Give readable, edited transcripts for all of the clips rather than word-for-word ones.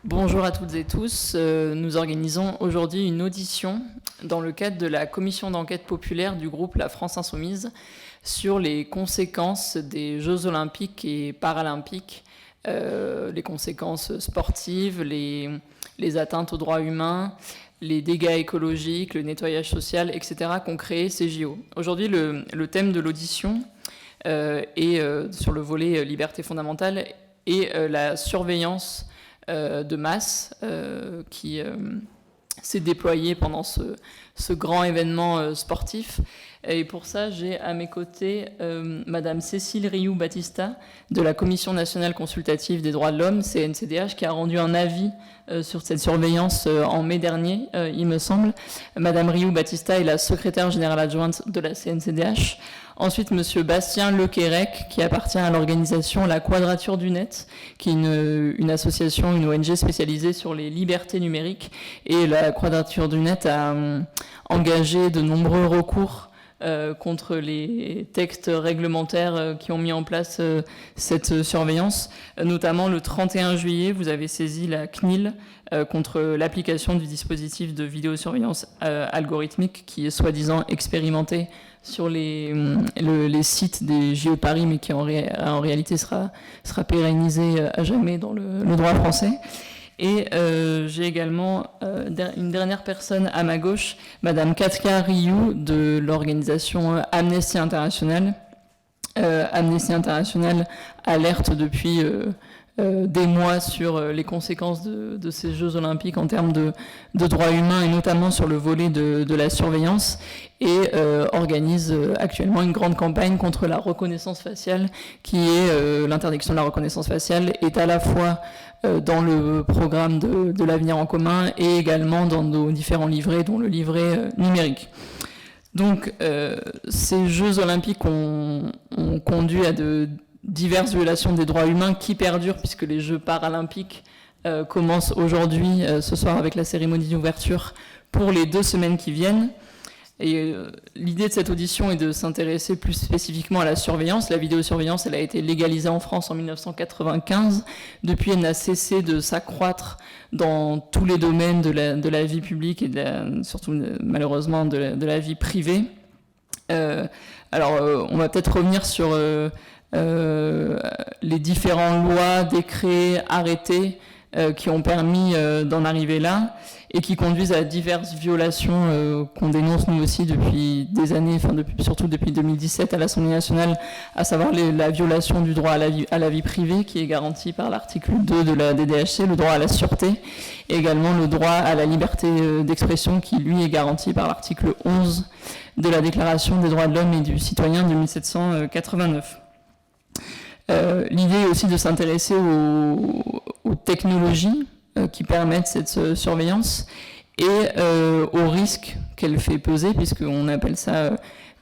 Bonjour à toutes et tous. Nous organisons aujourd'hui une audition dans le cadre de la commission d'enquête populaire du groupe La France Insoumise sur les conséquences des Jeux Olympiques et Paralympiques, les conséquences sportives, les atteintes aux droits humains, les dégâts écologiques, le nettoyage social, etc. qu'ont créé ces JO. Aujourd'hui, le thème de l'audition est sur le volet liberté fondamentale et la surveillance de masse qui s'est déployée pendant ce grand événement sportif. Et pour ça, j'ai à mes côtés Madame Cécile Rioux-Battista de la Commission nationale consultative des droits de l'homme, CNCDH, qui a rendu un avis sur cette surveillance en mai dernier, il me semble. Madame Rioux-Battista est la secrétaire générale adjointe de la CNCDH. Ensuite, Monsieur Bastien Lequérec, qui appartient à l'organisation La Quadrature du Net, qui est une association, une ONG spécialisée sur les libertés numériques. Et la Quadrature du Net a engagé de nombreux recours contre les textes réglementaires qui ont mis en place cette surveillance. Notamment le 31 juillet, vous avez saisi la CNIL contre l'application du dispositif de vidéosurveillance algorithmique qui est soi-disant expérimenté sur les sites des JO Paris, mais qui en réalité sera pérennisé à jamais dans le droit français. Et j'ai également une dernière personne à ma gauche, Madame Katka Rioux de l'organisation Amnesty International. Amnesty International alerte depuis des mois sur les conséquences de ces Jeux Olympiques en termes de droits humains et notamment sur le volet de la surveillance et organise actuellement une grande campagne contre la reconnaissance faciale qui est l'interdiction de la reconnaissance faciale est à la fois dans le programme de l'avenir en commun et également dans nos différents livrets, dont le livret numérique. Donc ces Jeux Olympiques ont conduit à de diverses violations des droits humains qui perdurent puisque les Jeux Paralympiques commencent aujourd'hui, ce soir avec la cérémonie d'ouverture pour les 2 semaines qui viennent. Et l'idée de cette audition est de s'intéresser plus spécifiquement à la surveillance. La vidéosurveillance, elle a été légalisée en France en 1995. Depuis, elle n'a cessé de s'accroître dans tous les domaines de la vie publique et surtout malheureusement de la vie privée. Alors, on va peut-être revenir sur les différentes lois, décrets, arrêtés qui ont permis d'en arriver là et qui conduisent à diverses violations qu'on dénonce nous aussi depuis des années, surtout depuis 2017 à l'Assemblée nationale, à savoir la violation du droit à la vie privée qui est garanti par l'article 2 de la DDHC, le droit à la sûreté, et également le droit à la liberté d'expression qui lui est garanti par l'article 11 de la Déclaration des droits de l'homme et du citoyen de 1789. L'idée est aussi de s'intéresser aux technologies qui permettent cette surveillance et aux risques qu'elle fait peser, puisqu'on appelle ça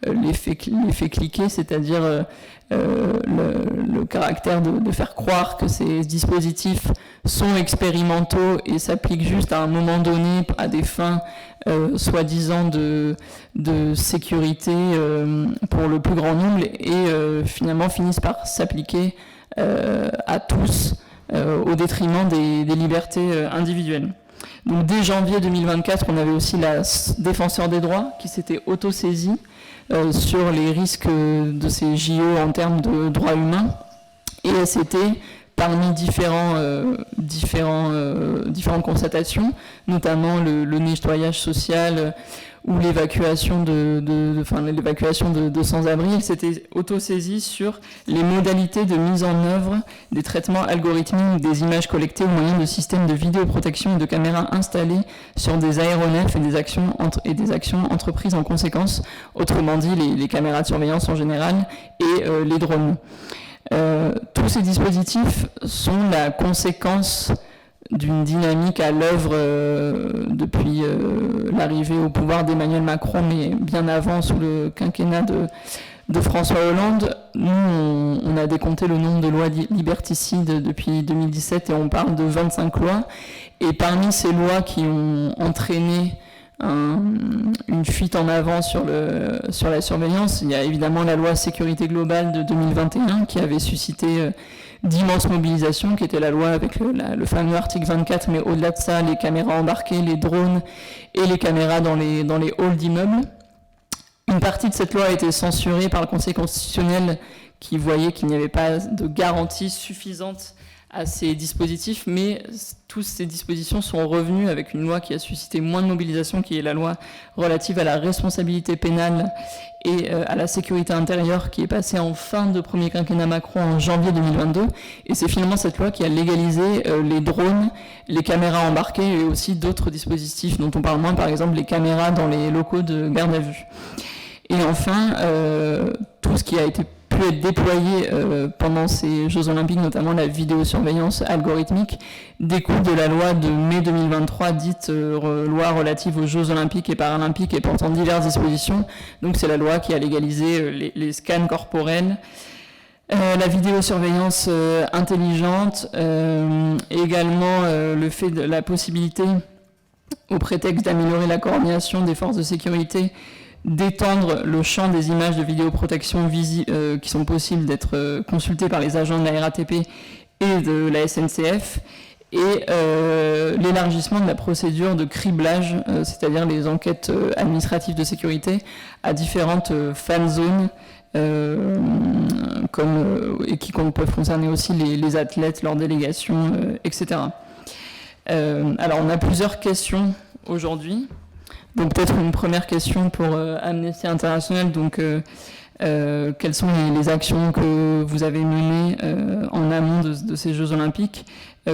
l'effet cliquet, c'est-à-dire le caractère de faire croire que ces dispositifs sont expérimentaux et s'appliquent juste à un moment donné à des fins soi-disant de sécurité pour le plus grand nombre et finalement finissent par s'appliquer à tous au détriment des libertés individuelles. Donc dès janvier 2024, on avait aussi la défenseur des droits qui s'était auto-saisie sur les risques de ces JO en termes de droits humains et c'était parmi différentes constatations, notamment le nettoyage social ou l'évacuation de sans-abri. Elle s'était auto-saisie sur les modalités de mise en œuvre des traitements algorithmiques des images collectées au moyen de systèmes de vidéoprotection et de caméras installées sur des aéronefs et des actions entreprises en conséquence, autrement dit les caméras de surveillance en général et les drones. Tous ces dispositifs sont la conséquence d'une dynamique à l'œuvre depuis l'arrivée au pouvoir d'Emmanuel Macron, mais bien avant, sous le quinquennat de François Hollande. Nous, on a décompté le nombre de lois liberticides depuis 2017 et on parle de 25 lois. Et parmi ces lois qui ont entraîné une fuite en avant sur la surveillance, il y a évidemment la loi sécurité globale de 2021 qui avait suscité d'immenses mobilisations, qui était la loi avec le fameux article 24, mais au-delà de ça, les caméras embarquées, les drones et les caméras dans les halls d'immeubles. Une partie de cette loi a été censurée par le Conseil constitutionnel qui voyait qu'il n'y avait pas de garantie suffisante à ces dispositifs, mais toutes ces dispositions sont revenues avec une loi qui a suscité moins de mobilisation, qui est la loi relative à la responsabilité pénale et à la sécurité intérieure, qui est passée en fin de premier quinquennat Macron en janvier 2022. Et c'est finalement cette loi qui a légalisé les drones, les caméras embarquées et aussi d'autres dispositifs dont on parle moins, par exemple les caméras dans les locaux de garde à vue. Et enfin, tout ce qui a été pu être déployé pendant ces Jeux Olympiques, notamment la vidéosurveillance algorithmique, découle de la loi de mai 2023, dite loi relative aux Jeux Olympiques et Paralympiques et portant diverses dispositions. Donc c'est la loi qui a légalisé les scans corporels, la vidéosurveillance intelligente, également le fait de la possibilité, au prétexte d'améliorer la coordination des forces de sécurité, d'étendre le champ des images de vidéoprotection qui sont possibles d'être consultées par les agents de la RATP et de la SNCF, et l'élargissement de la procédure de criblage, c'est-à-dire les enquêtes administratives de sécurité à différentes fan zones, et qui peuvent concerner aussi les athlètes, leurs délégations, etc. Alors on a plusieurs questions aujourd'hui. Donc peut-être une première question pour Amnesty International. Donc, quelles sont les actions que vous avez menées en amont de ces Jeux Olympiques?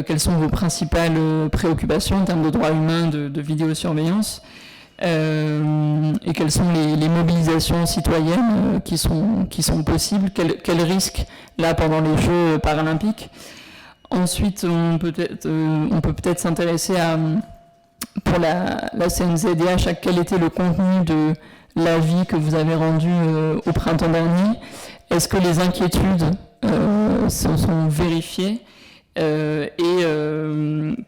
Quelles sont vos principales préoccupations en termes de droits humains, de vidéosurveillance? Et quelles sont les mobilisations citoyennes qui sont possibles? Quels risques, là, pendant les Jeux paralympiques? Ensuite, on peut peut-être s'intéresser à... Pour la CNCDH, quel était le contenu de l'avis que vous avez rendu au printemps dernier? Est-ce que les inquiétudes se sont vérifiées et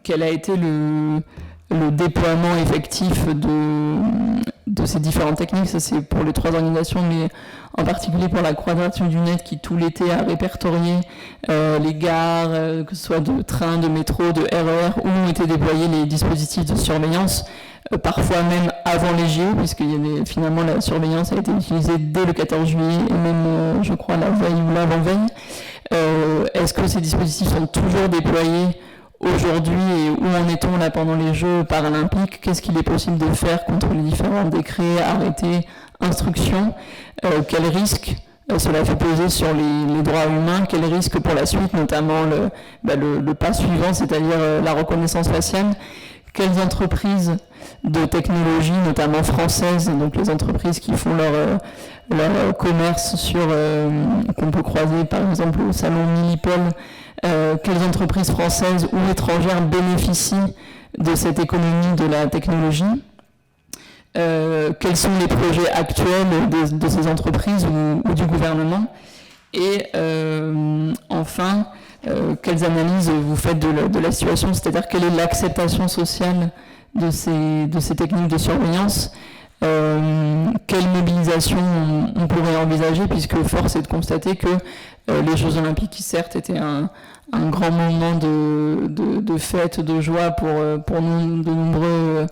quel a été le déploiement effectif de ces différentes techniques? Ça, c'est pour les trois organisations, mais en particulier pour la Quadrature du Net qui, tout l'été, a répertorié les gares, que ce soit de train, de métro, de RER, où ont été déployés les dispositifs de surveillance, parfois même avant les JO, puisque finalement la surveillance a été utilisée dès le 14 juillet, et même, je crois, la veille ou l'avant-veille. Est-ce que ces dispositifs sont toujours déployés aujourd'hui, et où en est-on là pendant les Jeux paralympiques? Qu'est-ce qu'il est possible de faire contre les différents décrets, arrêtés, instructions? Quel risque cela fait peser sur les droits humains? Quel risque pour la suite, notamment le pas suivant, c'est-à-dire la reconnaissance faciale? Quelles entreprises de technologie, notamment françaises, donc les entreprises qui font leur commerce qu'on peut croiser par exemple au salon Millipol, quelles entreprises françaises ou étrangères bénéficient de cette économie de la technologie? Quels sont les projets actuels de ces entreprises ou du gouvernement? Et enfin, quelles analyses vous faites de la situation, c'est-à-dire quelle est l'acceptation sociale de ces techniques de surveillance? Quelle mobilisation on pourrait envisager, puisque force est de constater que les Jeux Olympiques, qui certes étaient un grand moment de fête, de joie pour nous, de nombreux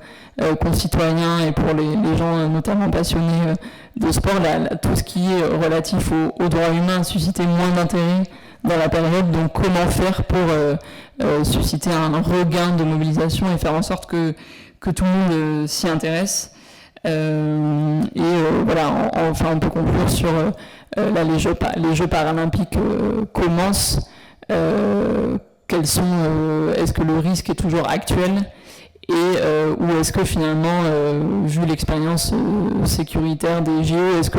concitoyens et pour les gens notamment passionnés de sport, tout ce qui est relatif aux droits humains a suscité moins d'intérêt dans la période. Donc comment faire pour susciter un regain de mobilisation et faire en sorte que tout le monde s'y intéresse? Voilà, enfin on peut conclure sur là les Jeux paralympiques commencent. Est-ce que le risque est toujours actuel, et ou est-ce que finalement, vu l'expérience sécuritaire des JO, est-ce que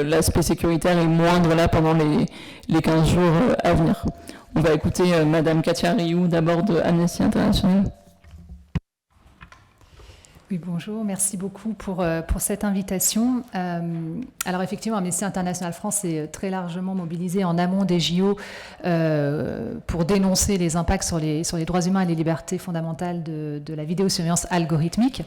l'aspect sécuritaire est moindre là pendant les 15 jours à venir? On va écouter Madame Katia Rioux d'abord de Amnesty International. Oui, bonjour, merci beaucoup pour cette invitation. Alors effectivement, Amnesty International France est très largement mobilisé en amont des JO pour dénoncer les impacts sur les droits humains et les libertés fondamentales de la vidéosurveillance algorithmique.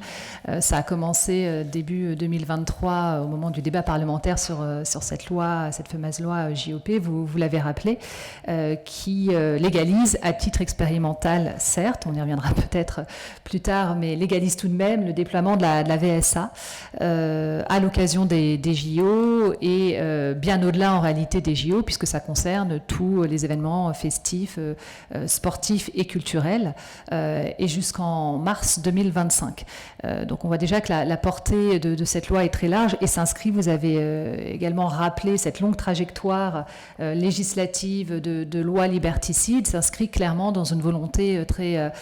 Ça a commencé début 2023 au moment du débat parlementaire sur cette loi, cette fameuse loi JOP, vous l'avez rappelé, qui légalise à titre expérimental, certes, on y reviendra peut-être plus tard, mais légalise tout de même le déploiement de la VSA à l'occasion des JO et bien au-delà en réalité des JO, puisque ça concerne tous les événements festifs, sportifs et culturels, et jusqu'en mars 2025. Donc on voit déjà que la portée de cette loi est très large et s'inscrit, vous avez également rappelé cette longue trajectoire législative de loi liberticide, s'inscrit clairement dans une volonté très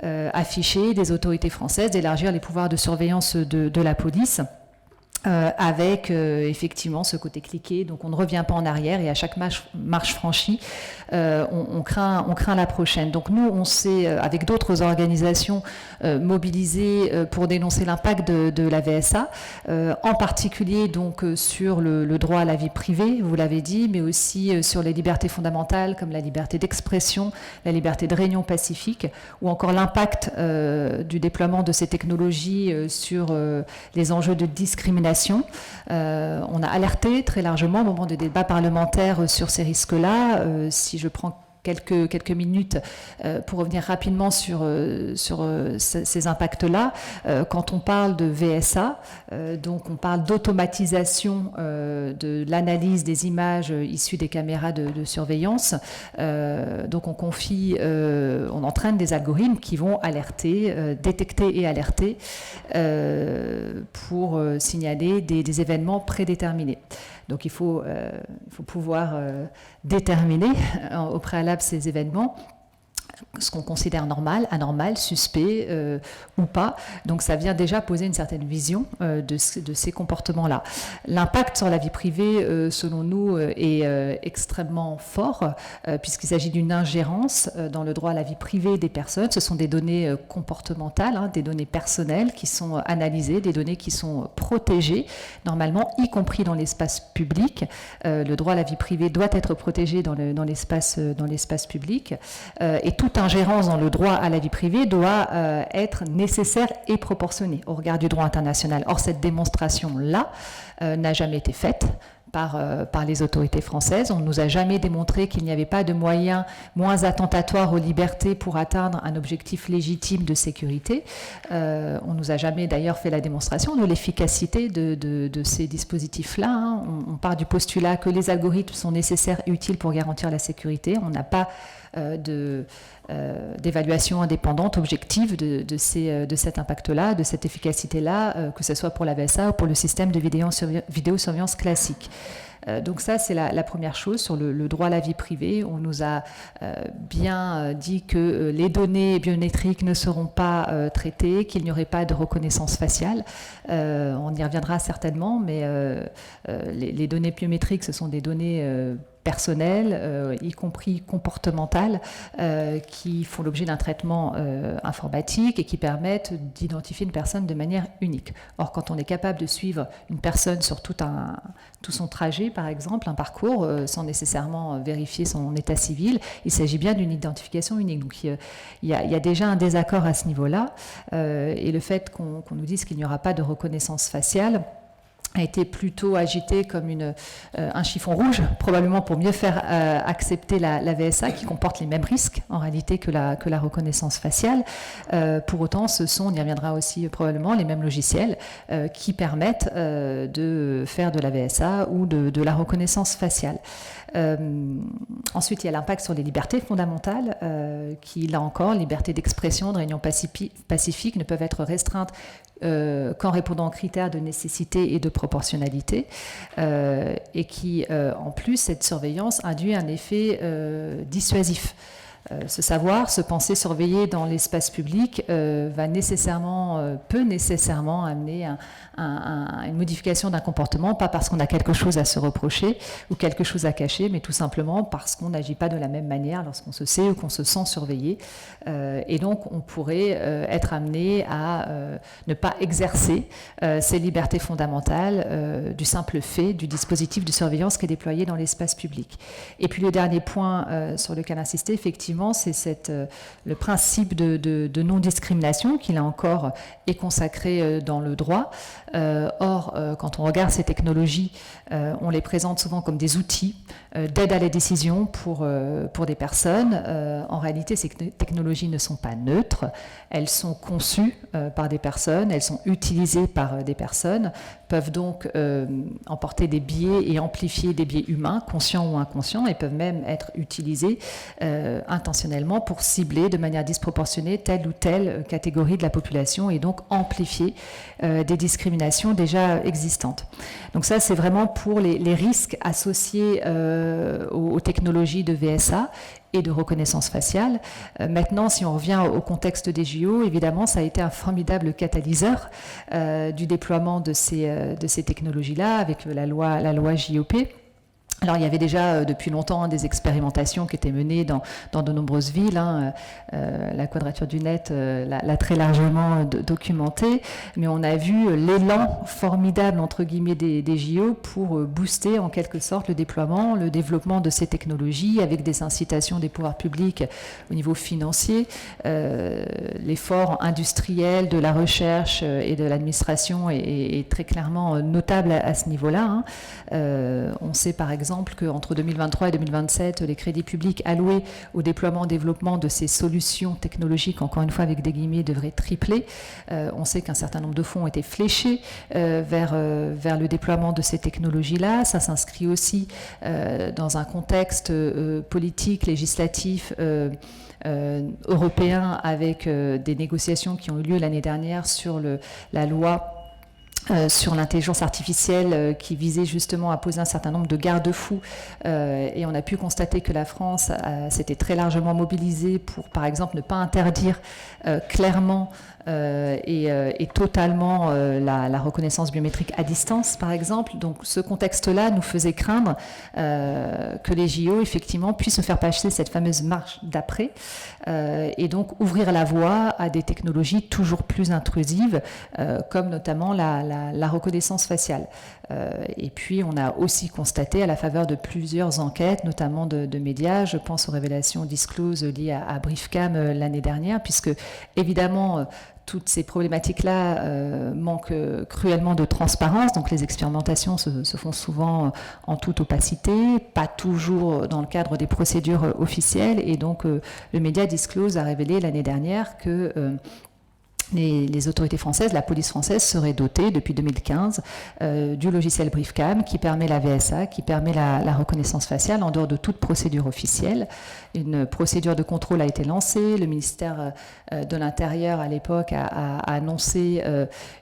affichée des autorités françaises d'élargir les pouvoirs de surveillance de la police. Avec effectivement ce côté cliqué, donc on ne revient pas en arrière et à chaque marche franchie, on craint la prochaine. Donc nous, on s'est, avec d'autres organisations, mobilisés pour dénoncer l'impact de la VSA, en particulier donc sur le droit à la vie privée, vous l'avez dit, mais aussi sur les libertés fondamentales comme la liberté d'expression, la liberté de réunion pacifique, ou encore l'impact du déploiement de ces technologies sur les enjeux de discrimination. On a alerté très largement au moment des débats parlementaires sur ces risques-là. Si je prends quelques minutes pour revenir rapidement sur ces impacts-là. Quand on parle de VSA, donc on parle d'automatisation de l'analyse des images issues des caméras de surveillance. Donc on entraîne des algorithmes qui vont alerter, détecter et alerter pour signaler des événements prédéterminés. Donc il faut pouvoir déterminer au préalable ces événements, ce qu'on considère normal, anormal, suspect ou pas. Donc ça vient déjà poser une certaine vision de ces comportements-là. L'impact sur la vie privée, selon nous, est extrêmement fort, puisqu'il s'agit d'une ingérence dans le droit à la vie privée des personnes. Ce sont des données comportementales, des données personnelles qui sont analysées, des données qui sont protégées, normalement, y compris dans l'espace public. Le droit à la vie privée doit être protégé dans l'espace public. Et toute ingérence dans le droit à la vie privée doit être nécessaire et proportionnée au regard du droit international. Or, cette démonstration-là n'a jamais été faite par les autorités françaises. On ne nous a jamais démontré qu'il n'y avait pas de moyens moins attentatoires aux libertés pour atteindre un objectif légitime de sécurité. On ne nous a jamais d'ailleurs fait la démonstration de l'efficacité de ces dispositifs-là. On part du postulat que les algorithmes sont nécessaires et utiles pour garantir la sécurité. On n'a pas d'évaluation indépendante, objective de cet impact-là, de cette efficacité-là, que ce soit pour la VSA ou pour le système de vidéosurveillance classique. Donc ça, c'est la première chose sur le droit à la vie privée. On nous a bien dit que les données biométriques ne seront pas traitées, qu'il n'y aurait pas de reconnaissance faciale. On y reviendra certainement, mais les données biométriques, ce sont des données personnelles, y compris comportementales, qui font l'objet d'un traitement informatique et qui permettent d'identifier une personne de manière unique. Or, quand on est capable de suivre une personne sur tout son trajet, par exemple, un parcours, sans nécessairement vérifier son état civil, il s'agit bien d'une identification unique. Donc, il y a déjà un désaccord à ce niveau-là, et le fait qu'on nous dise qu'il n'y aura pas de reconnaissance faciale a été plutôt agité comme un chiffon rouge, probablement pour mieux faire accepter la VSA, qui comporte les mêmes risques en réalité que la reconnaissance faciale. Pour autant, ce sont, on y reviendra aussi probablement, les mêmes logiciels qui permettent de faire de la VSA ou de la reconnaissance faciale. Ensuite, il y a l'impact sur les libertés fondamentales qui, là encore, liberté d'expression, de réunion pacifique ne peuvent être restreintes qu'en répondant aux critères de nécessité et de proportionnalité, et qui, en plus, cette surveillance induit un effet dissuasif. Ce savoir, se penser, surveiller dans l'espace public peut nécessairement amener une modification d'un comportement, pas parce qu'on a quelque chose à se reprocher ou quelque chose à cacher, mais tout simplement parce qu'on n'agit pas de la même manière lorsqu'on se sait ou qu'on se sent surveillé. Et donc, on pourrait être amené à ne pas exercer ces libertés fondamentales du simple fait du dispositif de surveillance qui est déployé dans l'espace public. Et puis, le dernier point sur lequel insister, effectivement, c'est le principe de non-discrimination qui, là encore, est consacré dans le droit. Or, quand on regarde ces technologies, on les présente souvent comme des outils d'aide à la décision pour des personnes. En réalité, ces technologies ne sont pas neutres. Elles sont conçues par des personnes, elles sont utilisées par des personnes, peuvent donc emporter des biais et amplifier des biais humains, conscients ou inconscients, et peuvent même être utilisées intentionnellement pour cibler de manière disproportionnée telle ou telle catégorie de la population et donc amplifier des discriminations déjà existantes. Donc ça, c'est vraiment pour les risques associés aux technologies de VSA et de reconnaissance faciale. Maintenant, si on revient au contexte des JO, évidemment, ça a été un formidable catalyseur du déploiement de ces technologies-là avec la loi JOP. Alors, il y avait déjà depuis longtemps des expérimentations qui étaient menées dans de nombreuses villes. La Quadrature du Net l'a très largement documenté, mais on a vu l'élan formidable, entre guillemets, des JO pour booster en quelque sorte le déploiement, le développement de ces technologies avec des incitations des pouvoirs publics au niveau financier, l'effort industriel de la recherche et de l'administration est très clairement notable à ce niveau-là. On sait par exemple qu'entre 2023 et 2027, les crédits publics alloués au déploiement-développement de ces solutions technologiques, encore une fois avec des guillemets, devraient tripler. On sait qu'un certain nombre de fonds ont été fléchés vers le déploiement de ces technologies-là. Ça s'inscrit aussi dans un contexte politique, législatif, européen, avec des négociations qui ont eu lieu l'année dernière sur la loi sur l'intelligence artificielle qui visait justement à poser un certain nombre de garde-fous et on a pu constater que la France s'était très largement mobilisée pour, par exemple, ne pas interdire clairement et totalement la reconnaissance biométrique à distance, par exemple. Donc ce contexte-là nous faisait craindre que les JO, effectivement, puissent faire passer cette fameuse marche d'après et donc ouvrir la voie à des technologies toujours plus intrusives, comme notamment la reconnaissance faciale. Et puis on a aussi constaté, à la faveur de plusieurs enquêtes, notamment de médias, je pense aux révélations discloses liées à Briefcam l'année dernière, puisque évidemment toutes ces problématiques-là manquent cruellement de transparence, donc les expérimentations se font souvent en toute opacité, pas toujours dans le cadre des procédures officielles, et donc le média Disclose a révélé l'année dernière que les autorités françaises, la police française serait dotée depuis 2015 du logiciel Briefcam qui permet la VSA, qui permet la reconnaissance faciale en dehors de toute procédure officielle. Une procédure de contrôle a été lancée. Le ministère de l'Intérieur à l'époque a annoncé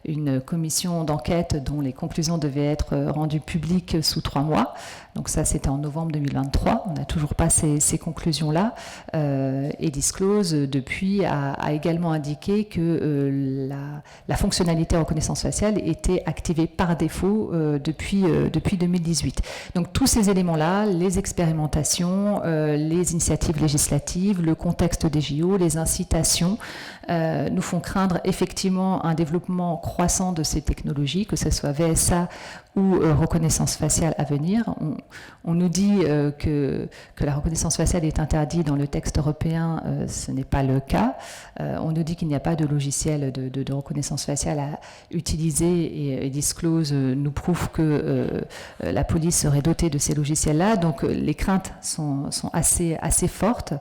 une commission d'enquête dont les conclusions devaient être rendues publiques sous 3 mois. Donc ça, c'était en novembre 2023. On n'a toujours pas ces conclusions-là. Et Disclose, depuis, a également indiqué que la fonctionnalité reconnaissance faciale était activée par défaut depuis 2018. Donc tous ces éléments-là, les expérimentations, les initiatives législatives, le contexte des JO, les incitations, nous font craindre effectivement un développement croissant de ces technologies, que ce soit VSA ou reconnaissance faciale à venir. On nous dit que la reconnaissance faciale est interdite dans le texte européen, ce n'est pas le cas. On nous dit qu'il n'y a pas de logiciel de reconnaissance faciale à utiliser et Disclose nous prouve que la police serait dotée de ces logiciels-là. Donc les craintes sont assez fortes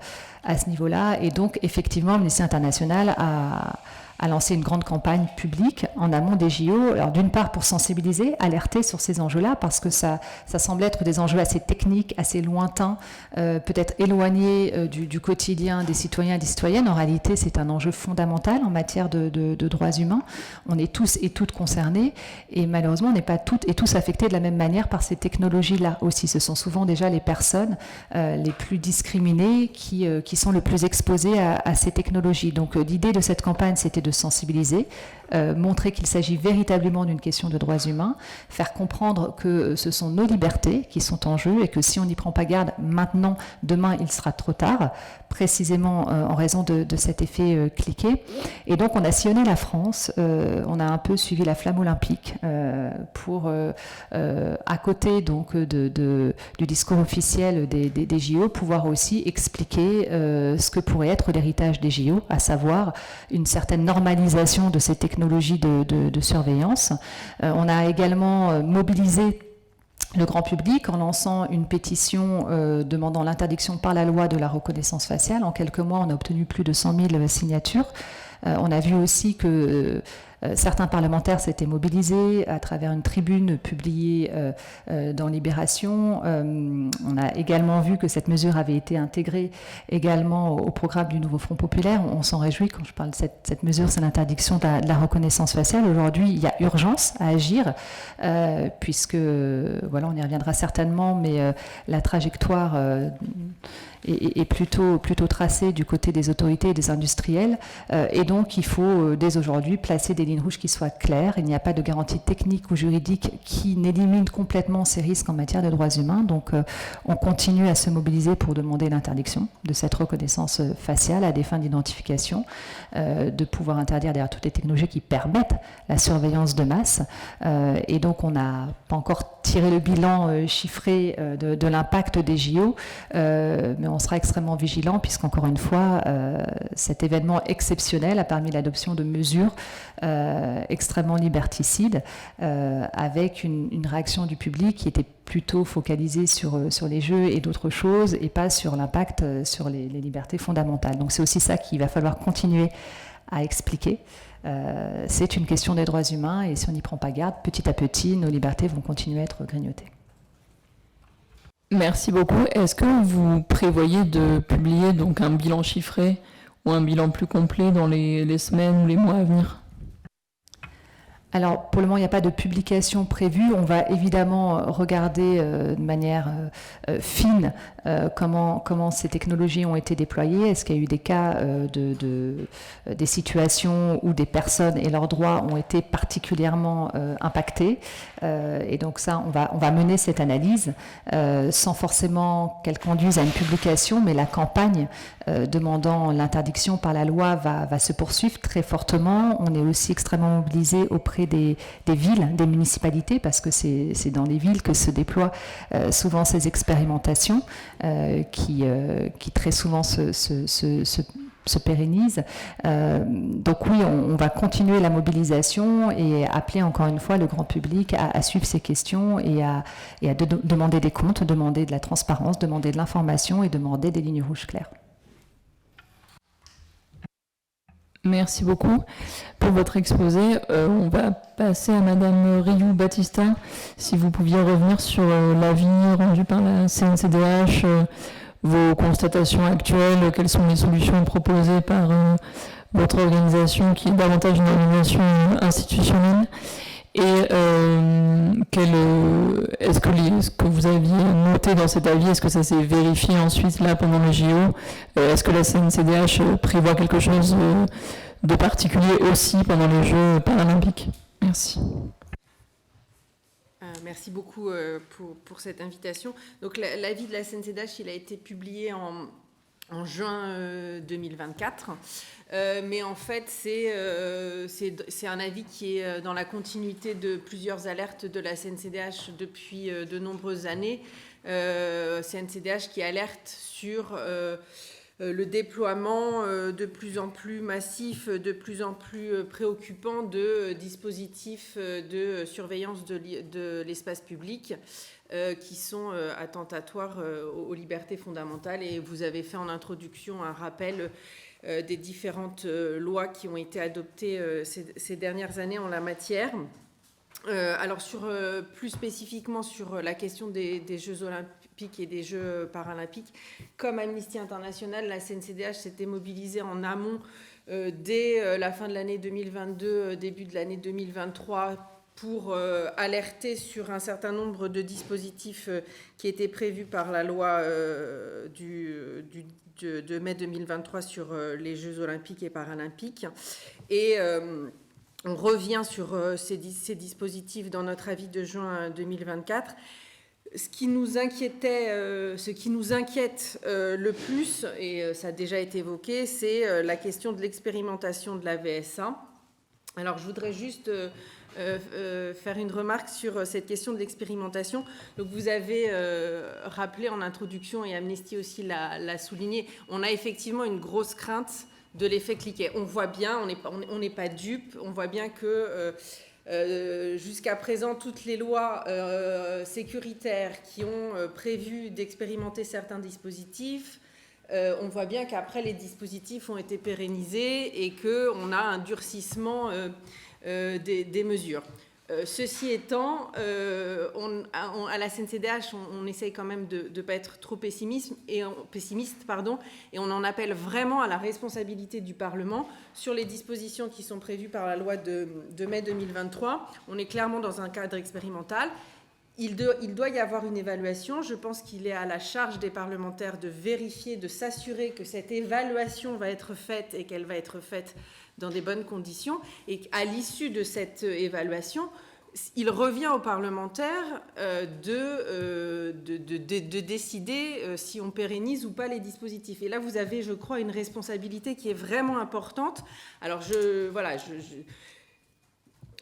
à ce niveau-là. Et donc effectivement, Amnesty International a a lancé une grande campagne publique en amont des JO. Alors d'une part pour sensibiliser, alerter sur ces enjeux-là, parce que ça semble être des enjeux assez techniques, assez lointains, peut-être éloignés du quotidien des citoyens et des citoyennes. En réalité, c'est un enjeu fondamental en matière de droits humains. On est tous et toutes concernés, et malheureusement, on n'est pas toutes et tous affectés de la même manière par ces technologies-là aussi. Ce sont souvent déjà les personnes les plus discriminées qui sont le plus exposées à ces technologies. Donc l'idée de cette campagne, c'était de sensibiliser, montrer qu'il s'agit véritablement d'une question de droits humains, faire comprendre que ce sont nos libertés qui sont en jeu et que si on n'y prend pas garde maintenant, demain, il sera trop tard, précisément en raison de cet effet cliquet. Et donc, on a sillonné la France, on a un peu suivi la flamme olympique pour, à côté donc, du discours officiel des JO, pouvoir aussi expliquer ce que pourrait être l'héritage des JO, à savoir une certaine normalisation de ces technologies de surveillance. On a également mobilisé le grand public en lançant une pétition demandant l'interdiction par la loi de la reconnaissance faciale. En quelques mois, on a obtenu plus de 100 000 signatures. On a vu aussi que certains parlementaires s'étaient mobilisés à travers une tribune publiée dans Libération. On a également vu que cette mesure avait été intégrée également au programme du nouveau Front populaire. On s'en réjouit quand je parle de cette mesure, c'est l'interdiction de la reconnaissance faciale. Aujourd'hui, il y a urgence à agir, puisque, voilà, on y reviendra certainement, mais la trajectoire est plutôt tracée du côté des autorités et des industriels. Et donc, il faut dès aujourd'hui placer des lignes rouges qui soient claires. Il n'y a pas de garantie technique ou juridique qui n'élimine complètement ces risques en matière de droits humains. Donc, on continue à se mobiliser pour demander l'interdiction de cette reconnaissance faciale à des fins d'identification, de pouvoir interdire d'ailleurs toutes les technologies qui permettent la surveillance de masse. Et donc, on n'a pas encore tiré le bilan chiffré de l'impact des JO, mais on sera extrêmement vigilant puisqu'encore une fois, cet événement exceptionnel a permis l'adoption de mesures extrêmement liberticides avec une réaction du public qui était plutôt focalisée sur les jeux et d'autres choses et pas sur l'impact sur les libertés fondamentales. Donc c'est aussi ça qu'il va falloir continuer à expliquer. C'est une question des droits humains et si on n'y prend pas garde, petit à petit, nos libertés vont continuer à être grignotées. Merci beaucoup. Est-ce que vous prévoyez de publier donc un bilan chiffré ou un bilan plus complet dans les semaines ou les mois à venir ? Alors, pour le moment, il n'y a pas de publication prévue. On va évidemment regarder de manière fine comment ces technologies ont été déployées. Est-ce qu'il y a eu des cas des situations où des personnes et leurs droits ont été particulièrement impactés. Et donc ça, on va mener cette analyse sans forcément qu'elle conduise à une publication, mais la campagne demandant l'interdiction par la loi va se poursuivre très fortement. On est aussi extrêmement mobilisé auprès des villes, des municipalités, parce que c'est dans les villes que se déploient souvent ces expérimentations qui très souvent se pérennisent. Donc oui, on va continuer la mobilisation et appeler encore une fois le grand public à suivre ces questions et à demander des comptes, demander de la transparence, demander de l'information et demander des lignes rouges claires. Merci beaucoup pour votre exposé. On va passer à Madame Riou Battista. Si vous pouviez revenir sur l'avis rendu par la CNCDH, vos constatations actuelles, quelles sont les solutions proposées par votre organisation qui est davantage une organisation institutionnelle et est-ce que vous aviez noté dans cet avis, est-ce que ça s'est vérifié ensuite là pendant le JO, est-ce que la CNCDH prévoit quelque chose de particulier aussi pendant les Jeux paralympiques? Merci. Merci beaucoup pour cette invitation. Donc l'avis de la CNCDH, il a été publié en juin 2024. Mais en fait, c'est un avis qui est dans la continuité de plusieurs alertes de la CNCDH depuis de nombreuses années. CNCDH qui alerte sur le déploiement de plus en plus massif, de plus en plus préoccupant de dispositifs de surveillance de l'espace public qui sont attentatoires aux libertés fondamentales. Et vous avez fait en introduction un rappel des différentes lois qui ont été adoptées ces dernières années en la matière. Alors plus spécifiquement sur la question des Jeux olympiques et des Jeux paralympiques, comme Amnesty International, la CNCDH s'était mobilisée en amont dès la fin de l'année 2022, début de l'année 2023, pour alerter sur un certain nombre de dispositifs qui étaient prévus par la loi de mai 2023 sur les Jeux olympiques et paralympiques. Et on revient sur ces dispositifs dans notre avis de juin 2024. Ce qui nous inquiète le plus, et ça a déjà été évoqué, c'est la question de l'expérimentation de la VSA. Alors je voudrais juste faire une remarque sur cette question de l'expérimentation. Donc vous avez rappelé en introduction, et Amnesty aussi l'a souligné, on a effectivement une grosse crainte de l'effet cliquet. On voit bien, on n'est pas dupe, on voit bien que jusqu'à présent, toutes les lois sécuritaires qui ont prévu d'expérimenter certains dispositifs, on voit bien qu'après les dispositifs ont été pérennisés et qu'on a un durcissement des mesures. Ceci étant, à la CNCDH, on essaye quand même de ne pas être trop pessimiste, et on en appelle vraiment à la responsabilité du Parlement sur les dispositions qui sont prévues par la loi de mai 2023. On est clairement dans un cadre expérimental. Il doit y avoir une évaluation. Je pense qu'il est à la charge des parlementaires de vérifier, de s'assurer que cette évaluation va être faite et qu'elle va être faite dans des bonnes conditions. Et qu'à l'issue de cette évaluation, il revient aux parlementaires de décider si on pérennise ou pas les dispositifs. Et là, vous avez, je crois, une responsabilité qui est vraiment importante. Alors,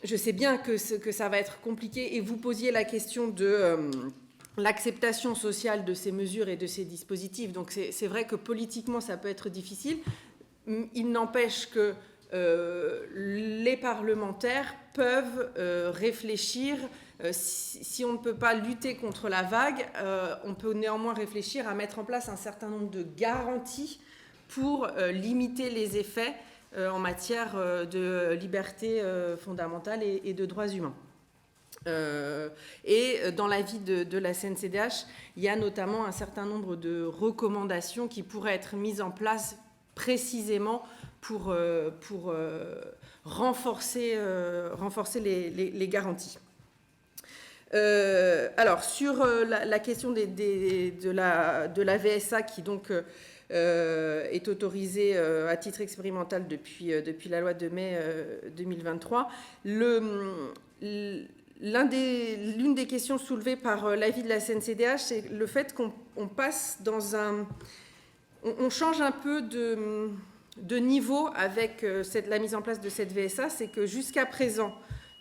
je sais bien que ça va être compliqué, et vous posiez la question de l'acceptation sociale de ces mesures et de ces dispositifs. Donc c'est vrai que politiquement, ça peut être difficile. Il n'empêche que les parlementaires peuvent réfléchir. Si on ne peut pas lutter contre la vague, on peut néanmoins réfléchir à mettre en place un certain nombre de garanties pour limiter les effets en matière de liberté fondamentale et de droits humains. Et dans l'avis de la CNCDH, il y a notamment un certain nombre de recommandations qui pourraient être mises en place précisément pour renforcer les garanties. Alors, sur la question de la VSA qui donc est autorisée à titre expérimental depuis la loi de mai 2023, l'une des questions soulevées par l'avis de la CNCDH, c'est le fait qu'on passe dans on change un peu de niveau avec la mise en place de cette VSA. C'est que jusqu'à présent,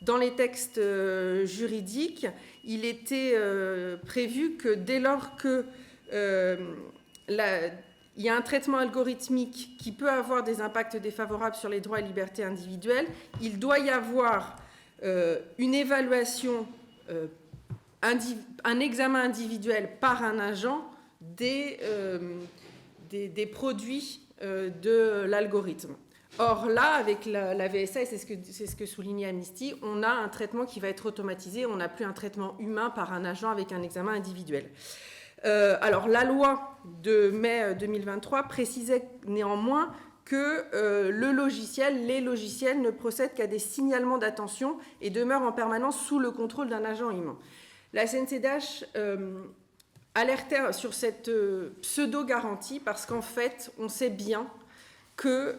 dans les textes juridiques, il était prévu que dès lors que il y a un traitement algorithmique qui peut avoir des impacts défavorables sur les droits et libertés individuelles, il doit y avoir une évaluation, un examen individuel par un agent des produits de l'algorithme. Or là, avec la VSA, et c'est ce que soulignait Amnesty, on a un traitement qui va être automatisé, on n'a plus un traitement humain par un agent avec un examen individuel. Alors la loi de mai 2023 précisait néanmoins que les logiciels ne procèdent qu'à des signalements d'attention et demeurent en permanence sous le contrôle d'un agent humain. La CNCDH alertait sur cette pseudo-garantie parce qu'en fait, on sait bien que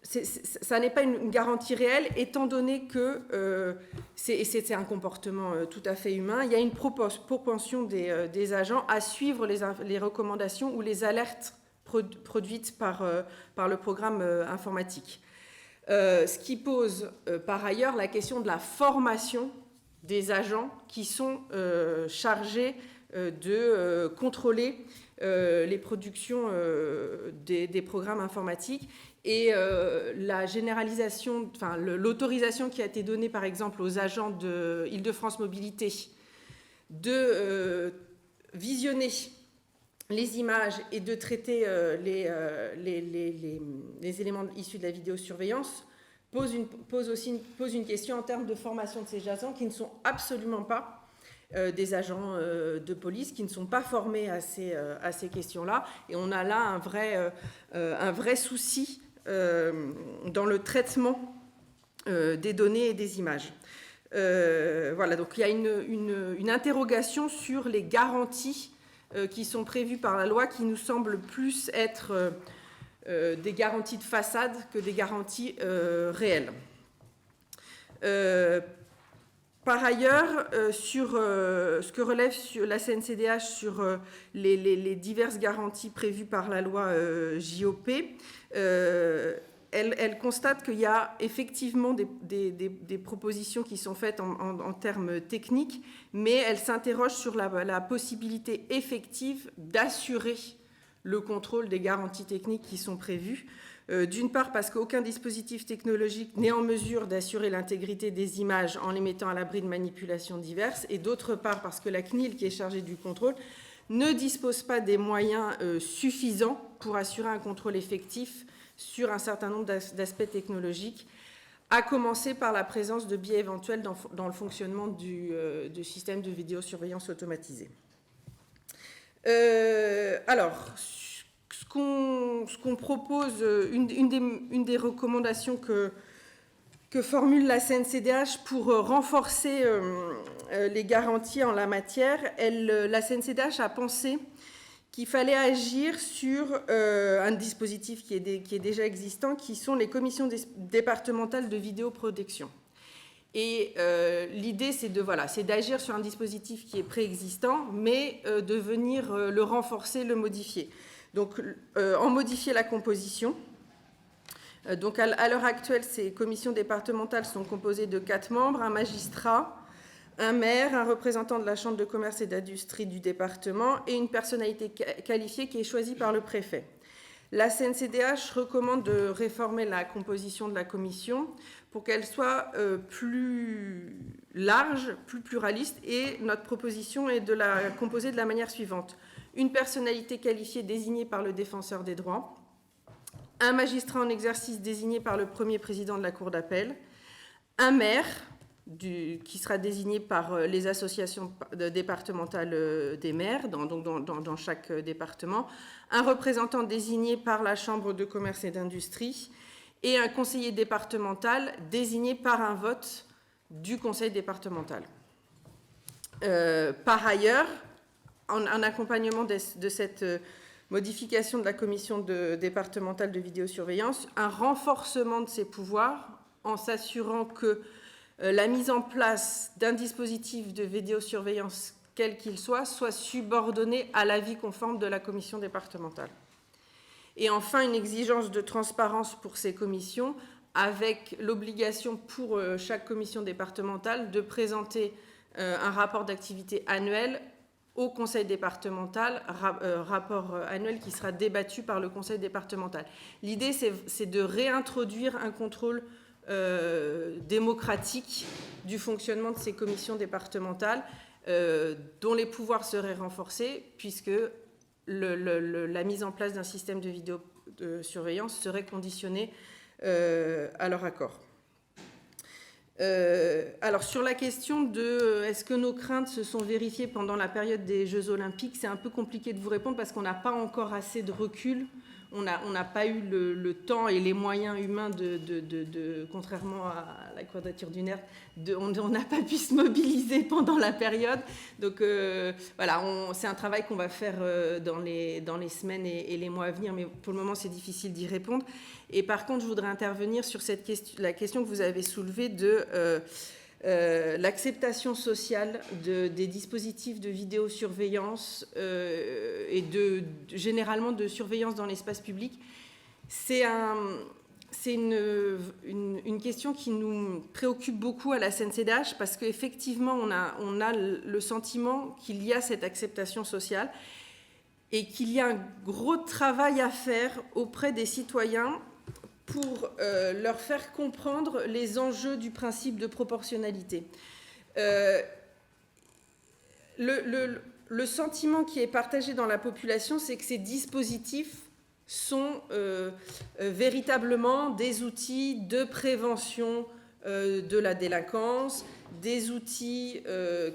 ça n'est pas une garantie réelle, étant donné que c'est un comportement tout à fait humain. Il y a une propension des agents à suivre les recommandations ou les alertes produites par le programme informatique. Ce qui pose par ailleurs la question de la formation des agents qui sont chargés de contrôler les productions des programmes informatiques, et la généralisation, l'autorisation qui a été donnée par exemple aux agents de Île-de-France Mobilité de visionner les images et de traiter les éléments issus de la vidéosurveillance pose une question en termes de formation de ces agents qui ne sont absolument pas des agents de police, qui ne sont pas formés à ces questions-là. Et on a là un vrai souci dans le traitement des données et des images. Voilà, donc il y a une interrogation sur les garanties qui sont prévues par la loi, qui nous semblent plus être des garanties de façade que des garanties réelles. Par ailleurs, sur ce que relève sur la CNCDH sur les diverses garanties prévues par la loi JOP, elle constate qu'il y a effectivement des propositions qui sont faites en termes techniques, mais elle s'interroge sur la possibilité effective d'assurer le contrôle des garanties techniques qui sont prévues. D'une part parce qu'aucun dispositif technologique n'est en mesure d'assurer l'intégrité des images en les mettant à l'abri de manipulations diverses, et d'autre part parce que la CNIL, qui est chargée du contrôle, ne dispose pas des moyens suffisants pour assurer un contrôle effectif sur un certain nombre d'aspects technologiques, à commencer par la présence de biais éventuels dans le fonctionnement du système de vidéosurveillance automatisé. Alors, ce qu'on propose, une des recommandations que formule la CNCDH pour renforcer les garanties en la matière, la CNCDH a pensé qu'il fallait agir sur un dispositif qui est déjà existant, qui sont les commissions départementales de vidéoprotection. Et l'idée, c'est d'agir sur un dispositif qui est préexistant, mais de venir le renforcer, le modifier. Donc, en modifier la composition. Donc, à l'heure actuelle, ces commissions départementales sont composées de 4 membres, un magistrat, un maire, un représentant de la Chambre de commerce et d'industrie du département et une personnalité qualifiée qui est choisie par le préfet. La CNCDH recommande de réformer la composition de la commission pour qu'elle soit plus large, plus pluraliste, et notre proposition est de la composer de la manière suivante. Une personnalité qualifiée désignée par le défenseur des droits, un magistrat en exercice désigné par le premier président de la Cour d'appel, un maire qui sera désigné par les associations départementales des maires dans chaque département, un représentant désigné par la Chambre de commerce et d'industrie et un conseiller départemental désigné par un vote du conseil départemental. Par ailleurs, en accompagnement de cette modification de la commission départementale de vidéosurveillance, un renforcement de ses pouvoirs en s'assurant que la mise en place d'un dispositif de vidéosurveillance, quel qu'il soit subordonnée à l'avis conforme de la commission départementale. Et enfin, une exigence de transparence pour ces commissions, avec l'obligation pour chaque commission départementale de présenter un rapport d'activité annuel au conseil départemental, rapport annuel qui sera débattu par le conseil départemental. L'idée, c'est de réintroduire un contrôle démocratique du fonctionnement de ces commissions départementales, dont les pouvoirs seraient renforcés, puisque la mise en place d'un système de vidéosurveillance serait conditionnée à leur accord. Alors, sur la question de est-ce que nos craintes se sont vérifiées pendant la période des Jeux Olympiques, c'est un peu compliqué de vous répondre parce qu'on n'a pas encore assez de recul. On n'a pas eu le temps et les moyens humains contrairement à la Quadrature du Net, on n'a pas pu se mobiliser pendant la période. Donc voilà, c'est un travail qu'on va faire dans les semaines et les mois à venir, mais pour le moment, c'est difficile d'y répondre. Et par contre, je voudrais intervenir sur la question que vous avez soulevée de l'acceptation sociale des dispositifs de vidéosurveillance et généralement de surveillance dans l'espace public. C'est une question qui nous préoccupe beaucoup à la CNCDH parce qu'effectivement, on a le sentiment qu'il y a cette acceptation sociale et qu'il y a un gros travail à faire auprès des citoyens pour leur faire comprendre les enjeux du principe de proportionnalité. le sentiment qui est partagé dans la population, c'est que ces dispositifs sont véritablement des outils de prévention de la délinquance, des outils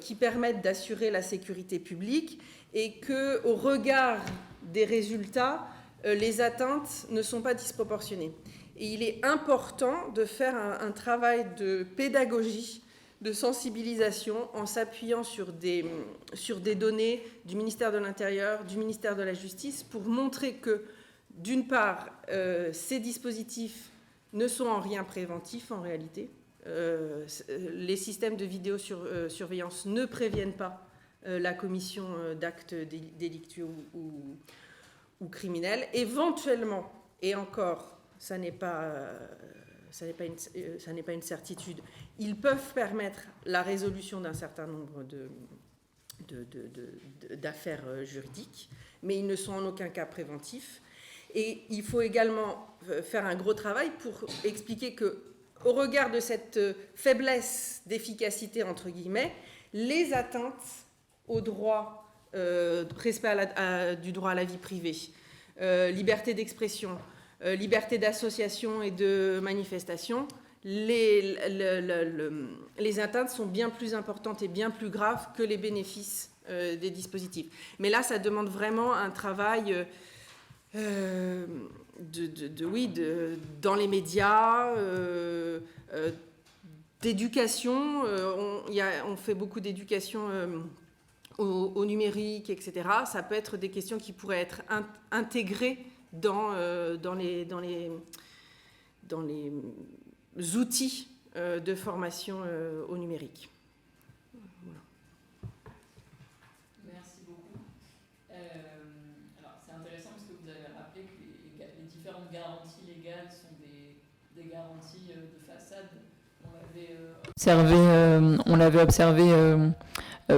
qui permettent d'assurer la sécurité publique, et qu'au regard des résultats, les atteintes ne sont pas disproportionnées. Et il est important de faire un travail de pédagogie, de sensibilisation, en s'appuyant sur des données du ministère de l'Intérieur, du ministère de la Justice, pour montrer que, d'une part, ces dispositifs ne sont en rien préventifs en réalité. Les systèmes de vidéosurveillance ne préviennent pas la commission d'actes délictueux ou criminels. Éventuellement, et encore, ça n'est pas une certitude, ils peuvent permettre la résolution d'un certain nombre d'affaires juridiques, mais ils ne sont en aucun cas préventifs. Et il faut également faire un gros travail pour expliquer que, au regard de cette faiblesse d'efficacité, entre guillemets, les atteintes au droit, respect du droit à la vie privée, liberté d'expression, liberté d'association et de manifestation, les atteintes sont bien plus importantes et bien plus graves que les bénéfices des dispositifs. Mais là, ça demande vraiment un travail dans les médias, d'éducation. On fait beaucoup d'éducation au numérique, etc. Ça peut être des questions qui pourraient être intégrées dans les outils de formation au numérique. Voilà. Merci beaucoup. Alors, c'est intéressant parce que vous avez rappelé que les différentes garanties légales sont des garanties de façade. On l'avait observé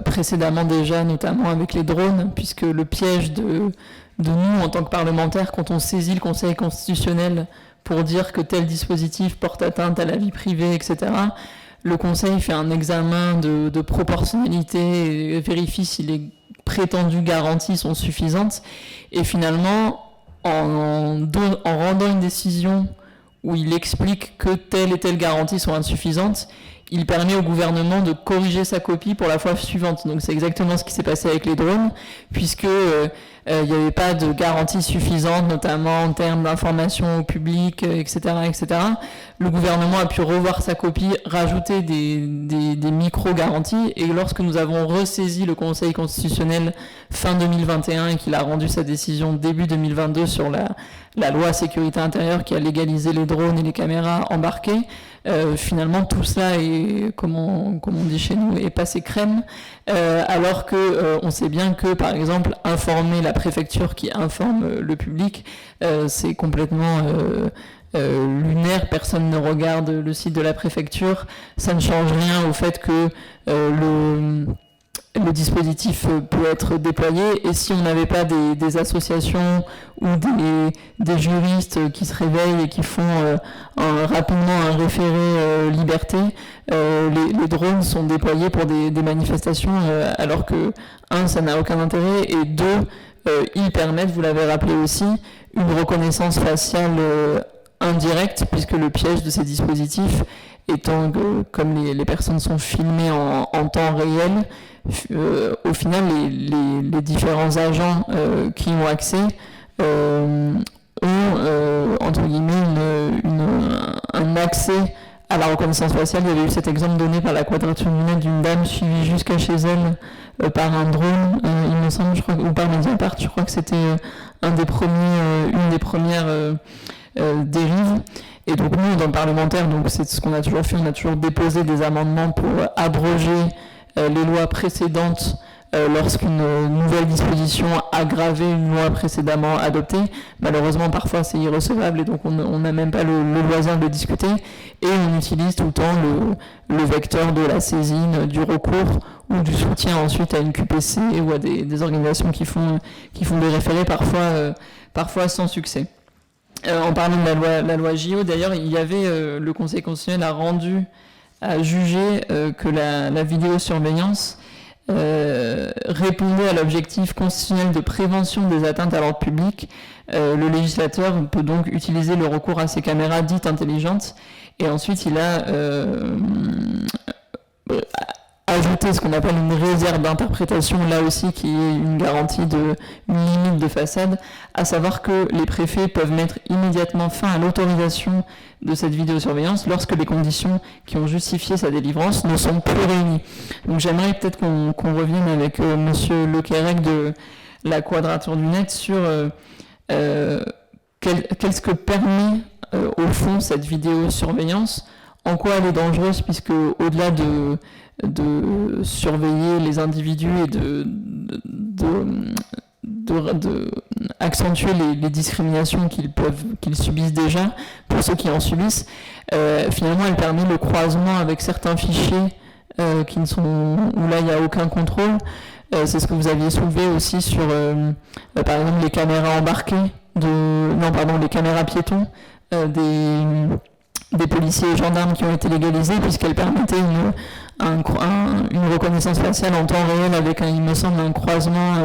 précédemment déjà, notamment avec les drones, puisque le piège de nous, en tant que parlementaires, quand on saisit le Conseil constitutionnel pour dire que tel dispositif porte atteinte à la vie privée, etc., le Conseil fait un examen de proportionnalité et vérifie si les prétendues garanties sont suffisantes. Et finalement, en rendant une décision où il explique que telle et telle garantie sont insuffisantes, il permet au gouvernement de corriger sa copie pour la fois suivante. Donc c'est exactement ce qui s'est passé avec les drones, puisque il n'y avait pas de garantie suffisante, notamment en termes d'information au public, etc., etc. Le gouvernement a pu revoir sa copie, rajouter des micro-garanties, et lorsque nous avons ressaisi le Conseil constitutionnel fin 2021 et qu'il a rendu sa décision début 2022 sur la loi sécurité intérieure qui a légalisé les drones et les caméras embarquées, finalement tout cela est, comme on dit chez nous, est passé crème, alors que on sait bien que, par exemple, informer la préfecture qui informe le public, c'est complètement lunaire, personne ne regarde le site de la préfecture, ça ne change rien au fait que le dispositif peut être déployé, et si on n'avait pas des associations ou des juristes qui se réveillent et qui font rapidement un référé liberté, les drones sont déployés pour des manifestations, alors que, un, ça n'a aucun intérêt, et deux, ils permettent, vous l'avez rappelé aussi, une reconnaissance faciale indirecte, puisque le piège de ces dispositifs étant que, comme les personnes sont filmées en temps réel, au final, les différents agents qui ont accès ont, entre guillemets, un accès à la reconnaissance faciale. Il y avait eu cet exemple donné par la Quadrature du Net d'une dame suivie jusqu'à chez elle par un drone, il me semble, je crois, ou par Mediapart. Je crois que c'était une des premières dérives. Et donc nous, dans le parlementaire, donc c'est ce qu'on a toujours fait, on a toujours déposé des amendements pour abroger les lois précédentes lorsqu'une nouvelle disposition aggravait une loi précédemment adoptée. Malheureusement, parfois, c'est irrecevable et donc on n'a même pas le loisir de discuter. Et on utilise tout le temps le vecteur de la saisine, du recours ou du soutien ensuite à une QPC ou à des organisations qui font des référés, parfois sans succès. En parlant de la loi JO, d'ailleurs, il y avait le Conseil constitutionnel a jugé que la vidéosurveillance répondait à l'objectif constitutionnel de prévention des atteintes à l'ordre public, le législateur peut donc utiliser le recours à ces caméras dites intelligentes. Et ensuite, il a ajouté ce qu'on appelle une réserve d'interprétation, là aussi, qui est une garantie une limite de façade, à savoir que les préfets peuvent mettre immédiatement fin à l'autorisation de cette vidéosurveillance lorsque les conditions qui ont justifié sa délivrance ne sont plus réunies. Donc j'aimerais peut-être qu'on revienne avec Monsieur Lequerec de la Quadrature du Net sur qu'est-ce que permet au fond cette vidéosurveillance, en quoi elle est dangereuse, puisque au-delà de surveiller les individus et de accentuer les discriminations qu'ils subissent déjà, pour ceux qui en subissent, finalement elle permet le croisement avec certains fichiers où là il n'y a aucun contrôle. C'est ce que vous aviez soulevé aussi sur par exemple les caméras embarquées, les caméras piétons des policiers et gendarmes qui ont été légalisées, puisqu'elles permettaient une reconnaissance faciale en temps réel avec, il me semble, un croisement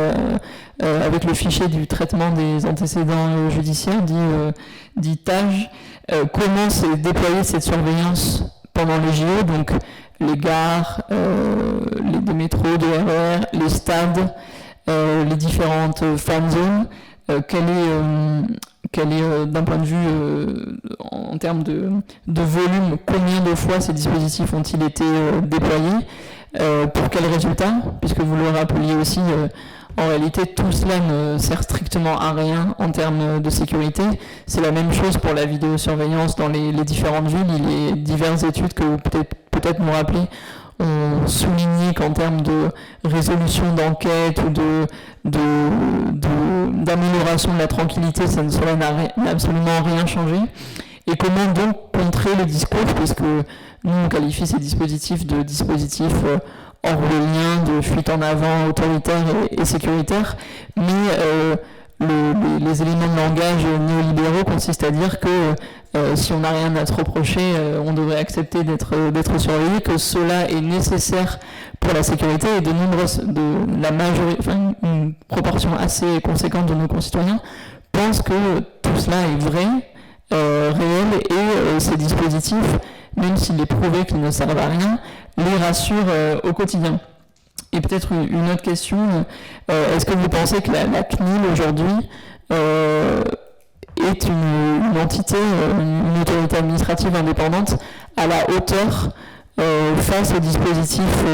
avec le fichier du traitement des antécédents judiciaires, dit TAJ. Comment s'est déployée cette surveillance pendant les JO, donc les gares, les métros, de RER, les stades, les différentes fan zones, quel est d'un point de vue en termes de volume, combien de fois ces dispositifs ont-ils été déployés, pour quels résultats, puisque vous le rappeliez aussi, en réalité tout cela ne sert strictement à rien en termes de sécurité. C'est la même chose pour la vidéosurveillance dans les différentes villes. Il y a diverses études que vous peut-être nous rappeler ont souligné qu'en termes de résolution d'enquête ou d'amélioration de la tranquillité, cela n'a absolument rien changé. Et comment donc contrer le discours, puisque nous on qualifie ces dispositifs de dispositifs orwelliens, de fuite en avant autoritaires et sécuritaires, mais les éléments de langage néolibéraux consistent à dire que si on n'a rien à se reprocher, on devrait accepter d'être surveillé, que cela est nécessaire pour la sécurité, et une proportion assez conséquente de nos concitoyens pensent que tout cela est vrai, réel, et ces dispositifs, même s'il est prouvé qu'ils ne servent à rien, les rassurent au quotidien. Et peut-être une autre question, est-ce que vous pensez que la CNIL aujourd'hui est une entité, une autorité administrative indépendante à la hauteur face aux dispositifs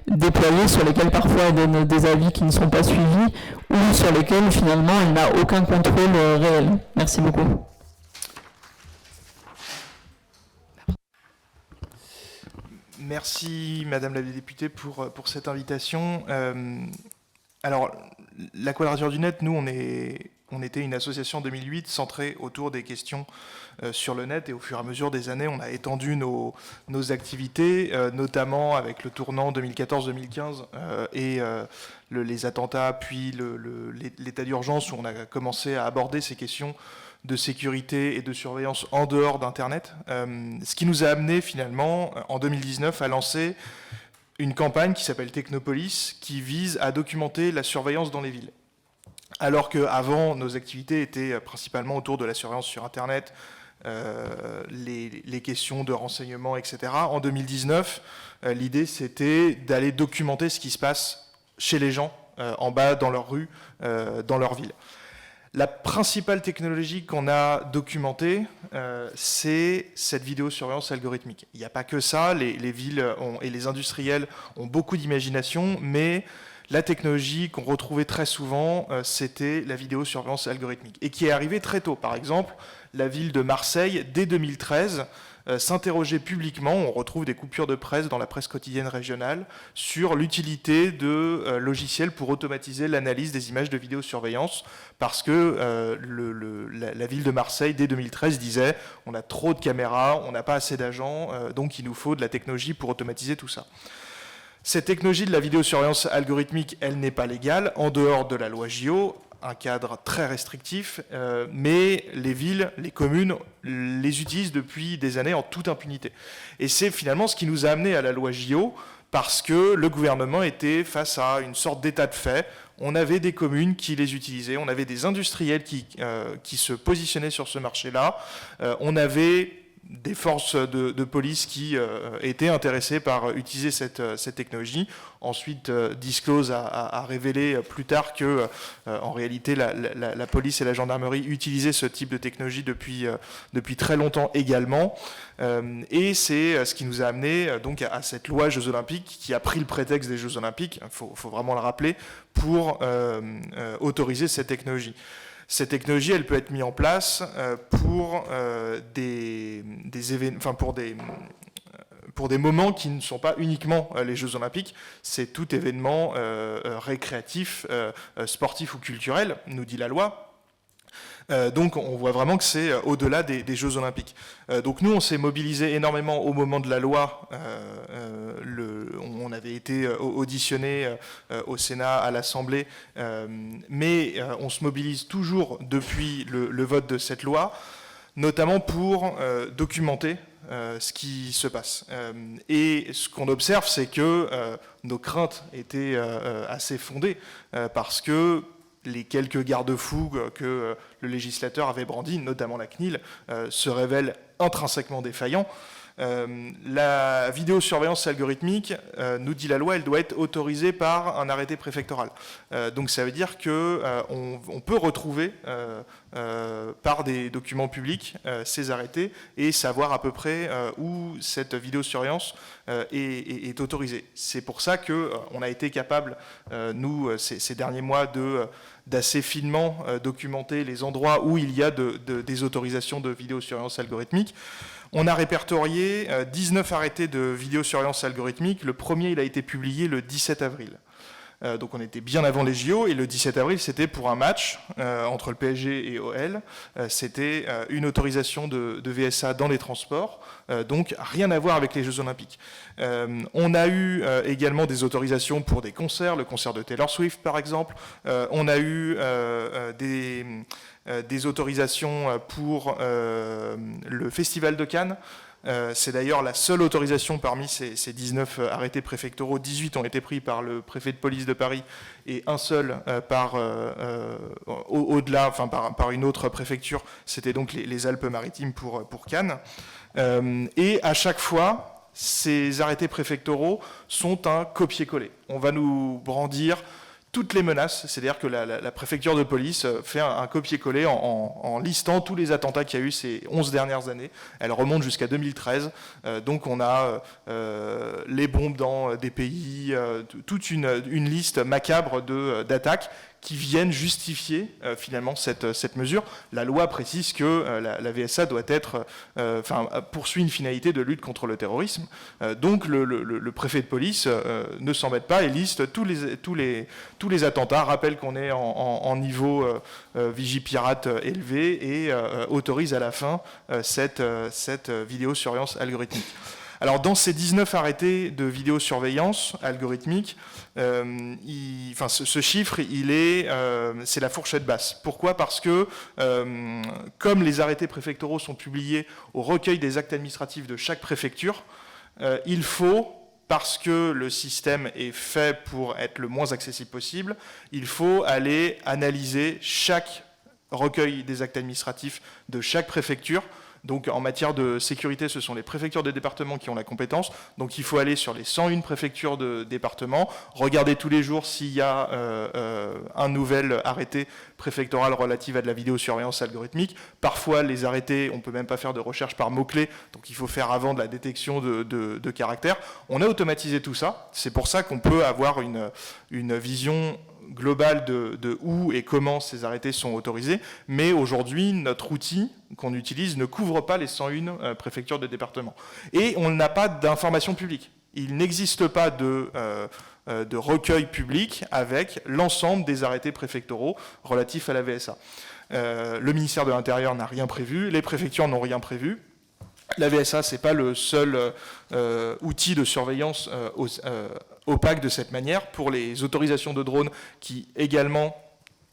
déployés, sur lesquels parfois elle donne des avis qui ne sont pas suivis, ou sur lesquels finalement elle n'a aucun contrôle réel? Merci beaucoup. Merci Madame la députée pour cette invitation. Alors, la Quadrature du Net, nous, on était une association en 2008 centrée autour des questions sur le net, et au fur et à mesure des années, on a étendu nos activités, notamment avec le tournant 2014-2015 et les attentats, puis l'état d'urgence, où on a commencé à aborder ces questions de sécurité et de surveillance en dehors d'Internet, ce qui nous a amené finalement, en 2019, à lancer une campagne qui s'appelle Technopolis, qui vise à documenter la surveillance dans les villes. Alors qu'avant, nos activités étaient principalement autour de la surveillance sur Internet, les questions de renseignement, etc. En 2019, l'idée, c'était d'aller documenter ce qui se passe chez les gens, en bas, dans leur rue, dans leur ville. La principale technologie qu'on a documentée, c'est cette vidéosurveillance algorithmique. Il n'y a pas que ça, les villes et les industriels ont beaucoup d'imagination, mais la technologie qu'on retrouvait très souvent, c'était la vidéosurveillance algorithmique, et qui est arrivée très tôt. Par exemple, la ville de Marseille, dès 2013, s'interroger publiquement, on retrouve des coupures de presse dans la presse quotidienne régionale, sur l'utilité de logiciels pour automatiser l'analyse des images de vidéosurveillance, parce que la ville de Marseille, dès 2013, disait « on a trop de caméras, on n'a pas assez d'agents, donc il nous faut de la technologie pour automatiser tout ça ». Cette technologie de la vidéosurveillance algorithmique, elle n'est pas légale, en dehors de la loi JO, un cadre très restrictif, mais les villes, les communes les utilisent depuis des années en toute impunité. Et c'est finalement ce qui nous a amené à la loi JO parce que le gouvernement était face à une sorte d'état de fait. On avait des communes qui les utilisaient, on avait des industriels qui se positionnaient sur ce marché-là, on avait des forces de police qui étaient intéressées par utiliser cette technologie. Ensuite, Disclose a révélé plus tard que, en réalité, la police et la gendarmerie utilisaient ce type de technologie depuis très longtemps également. Et c'est ce qui nous a amené donc à cette loi Jeux Olympiques qui a pris le prétexte des Jeux Olympiques, il faut vraiment le rappeler, pour autoriser cette technologie. Cette technologie, elle peut être mise en place pour des événements, enfin pour des moments qui ne sont pas uniquement les Jeux Olympiques. C'est tout événement récréatif, sportif ou culturel, nous dit la loi. Donc on voit vraiment que c'est au-delà des Jeux Olympiques. Donc nous, on s'est mobilisé énormément au moment de la loi. On avait été auditionné au Sénat, à l'Assemblée, mais on se mobilise toujours depuis le vote de cette loi, notamment pour documenter ce qui se passe. Et ce qu'on observe, c'est que nos craintes étaient assez fondées, parce que les quelques garde-fous que le législateur avait brandis, notamment la CNIL, se révèlent intrinsèquement défaillants. La vidéosurveillance algorithmique, nous dit la loi, elle doit être autorisée par un arrêté préfectoral. Donc ça veut dire qu'on peut retrouver par des documents publics ces arrêtés et savoir à peu près où cette vidéosurveillance est autorisée. C'est pour ça qu'on a été capable, nous, ces derniers mois, d'assez finement documenter les endroits où il y a des autorisations de vidéosurveillance algorithmique. On a répertorié 19 arrêtés de vidéosurveillance algorithmique. Le premier, il a été publié le 17 avril. Donc on était bien avant les JO, et le 17 avril, c'était pour un match entre le PSG et OL. C'était une autorisation de VSA dans les transports, donc rien à voir avec les Jeux Olympiques. On a eu également des autorisations pour des concerts, le concert de Taylor Swift par exemple. On a eu des autorisations pour le Festival de Cannes. C'est d'ailleurs la seule autorisation parmi ces 19 arrêtés préfectoraux. 18 ont été pris par le préfet de police de Paris et un seul au-delà, enfin par une autre préfecture. C'était donc les Alpes-Maritimes pour Cannes. Et à chaque fois, ces arrêtés préfectoraux sont un copier-coller. On va nous brandir toutes les menaces, c'est-à-dire que la préfecture de police fait un copier-coller en listant tous les attentats qu'il y a eu ces 11 dernières années. Elle remonte jusqu'à 2013. Donc on a les bombes dans des pays, toute une liste macabre d'attaques qui viennent justifier finalement cette mesure. La loi précise que la VSA doit être, poursuit une finalité de lutte contre le terrorisme. Donc le préfet de police ne s'embête pas et liste tous les attentats, rappelle qu'on est en niveau vigipirate élevé et autorise à la fin cette vidéosurveillance algorithmique. Alors dans ces 19 arrêtés de vidéosurveillance algorithmique, ce chiffre, c'est la fourchette basse. Pourquoi ? Parce que comme les arrêtés préfectoraux sont publiés au recueil des actes administratifs de chaque préfecture, il faut, parce que le système est fait pour être le moins accessible possible, il faut aller analyser chaque recueil des actes administratifs de chaque préfecture. Donc en matière de sécurité, ce sont les préfectures des départements qui ont la compétence. Donc il faut aller sur les 101 préfectures de départements, regarder tous les jours s'il y a un nouvel arrêté préfectoral relatif à de la vidéosurveillance algorithmique. Parfois, les arrêtés, on ne peut même pas faire de recherche par mots-clés, donc il faut faire avant de la détection de caractères. On a automatisé tout ça. C'est pour ça qu'on peut avoir une vision globale de où et comment ces arrêtés sont autorisés, mais aujourd'hui, notre outil qu'on utilise ne couvre pas les 101 préfectures de département. Et on n'a pas d'information publique. Il n'existe pas de recueil public avec l'ensemble des arrêtés préfectoraux relatifs à la VSA. Le ministère de l'Intérieur n'a rien prévu, les préfectures n'ont rien prévu. La VSA, ce n'est pas le seul outil de surveillance opaque de cette manière. Pour les autorisations de drones qui également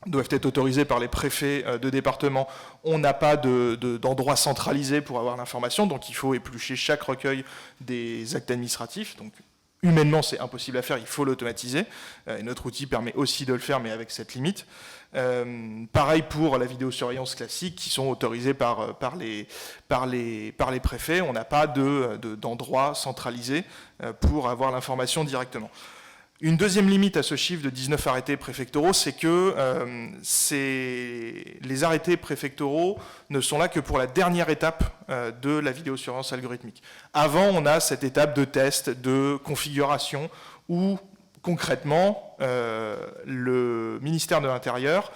doivent être autorisées par les préfets de département, on n'a pas d'endroit centralisé pour avoir l'information, donc il faut éplucher chaque recueil des actes administratifs. Donc humainement, c'est impossible à faire, il faut l'automatiser. Et notre outil permet aussi de le faire, mais avec cette limite. Pareil pour la vidéosurveillance classique, qui sont autorisées par les préfets. On n'a pas d'endroit centralisé pour avoir l'information directement. Une deuxième limite à ce chiffre de 19 arrêtés préfectoraux, c'est que les arrêtés préfectoraux ne sont là que pour la dernière étape de la vidéosurveillance algorithmique. Avant, on a cette étape de test, de configuration, où concrètement, le ministère de l'Intérieur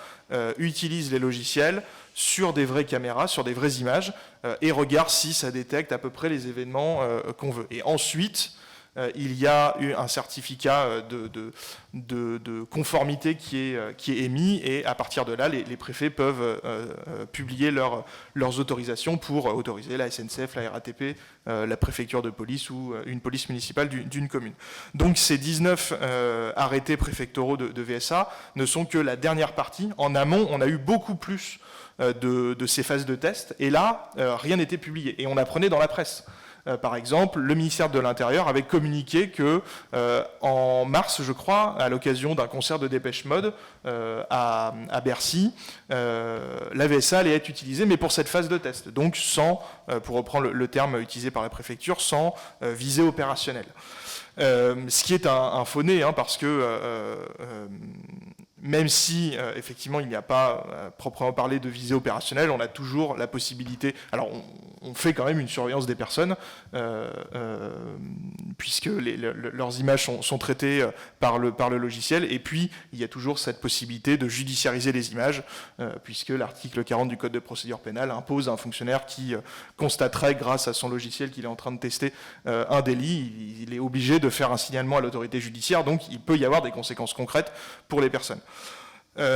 utilise les logiciels sur des vraies caméras, sur des vraies images, et regarde si ça détecte à peu près les événements qu'on veut. Et ensuite, il y a eu un certificat de conformité qui est émis, et à partir de là, les préfets peuvent publier leurs autorisations pour autoriser la SNCF, la RATP, la préfecture de police ou une police municipale d'une commune. Donc ces 19 arrêtés préfectoraux de VSA ne sont que la dernière partie. En amont, on a eu beaucoup plus de ces phases de test, et là, rien n'était publié. Et on apprenait dans la presse. Par exemple, le ministère de l'Intérieur avait communiqué que en mars, je crois, à l'occasion d'un concert de Dépêche Mode à Bercy, la VSA allait être utilisée, mais pour cette phase de test, donc sans, pour reprendre le terme utilisé par la préfecture, sans visée opérationnelle. Ce qui est un faux nez, parce que même si, effectivement, il n'y a pas proprement parlé de visée opérationnelle, on a toujours la possibilité... Alors, on fait quand même une surveillance des personnes, puisque leurs images sont traitées par le logiciel, et puis il y a toujours cette possibilité de judiciariser les images, puisque l'article 40 du Code de procédure pénale impose à un fonctionnaire qui constaterait, grâce à son logiciel qu'il est en train de tester, un délit, il est obligé de faire un signalement à l'autorité judiciaire, donc il peut y avoir des conséquences concrètes pour les personnes.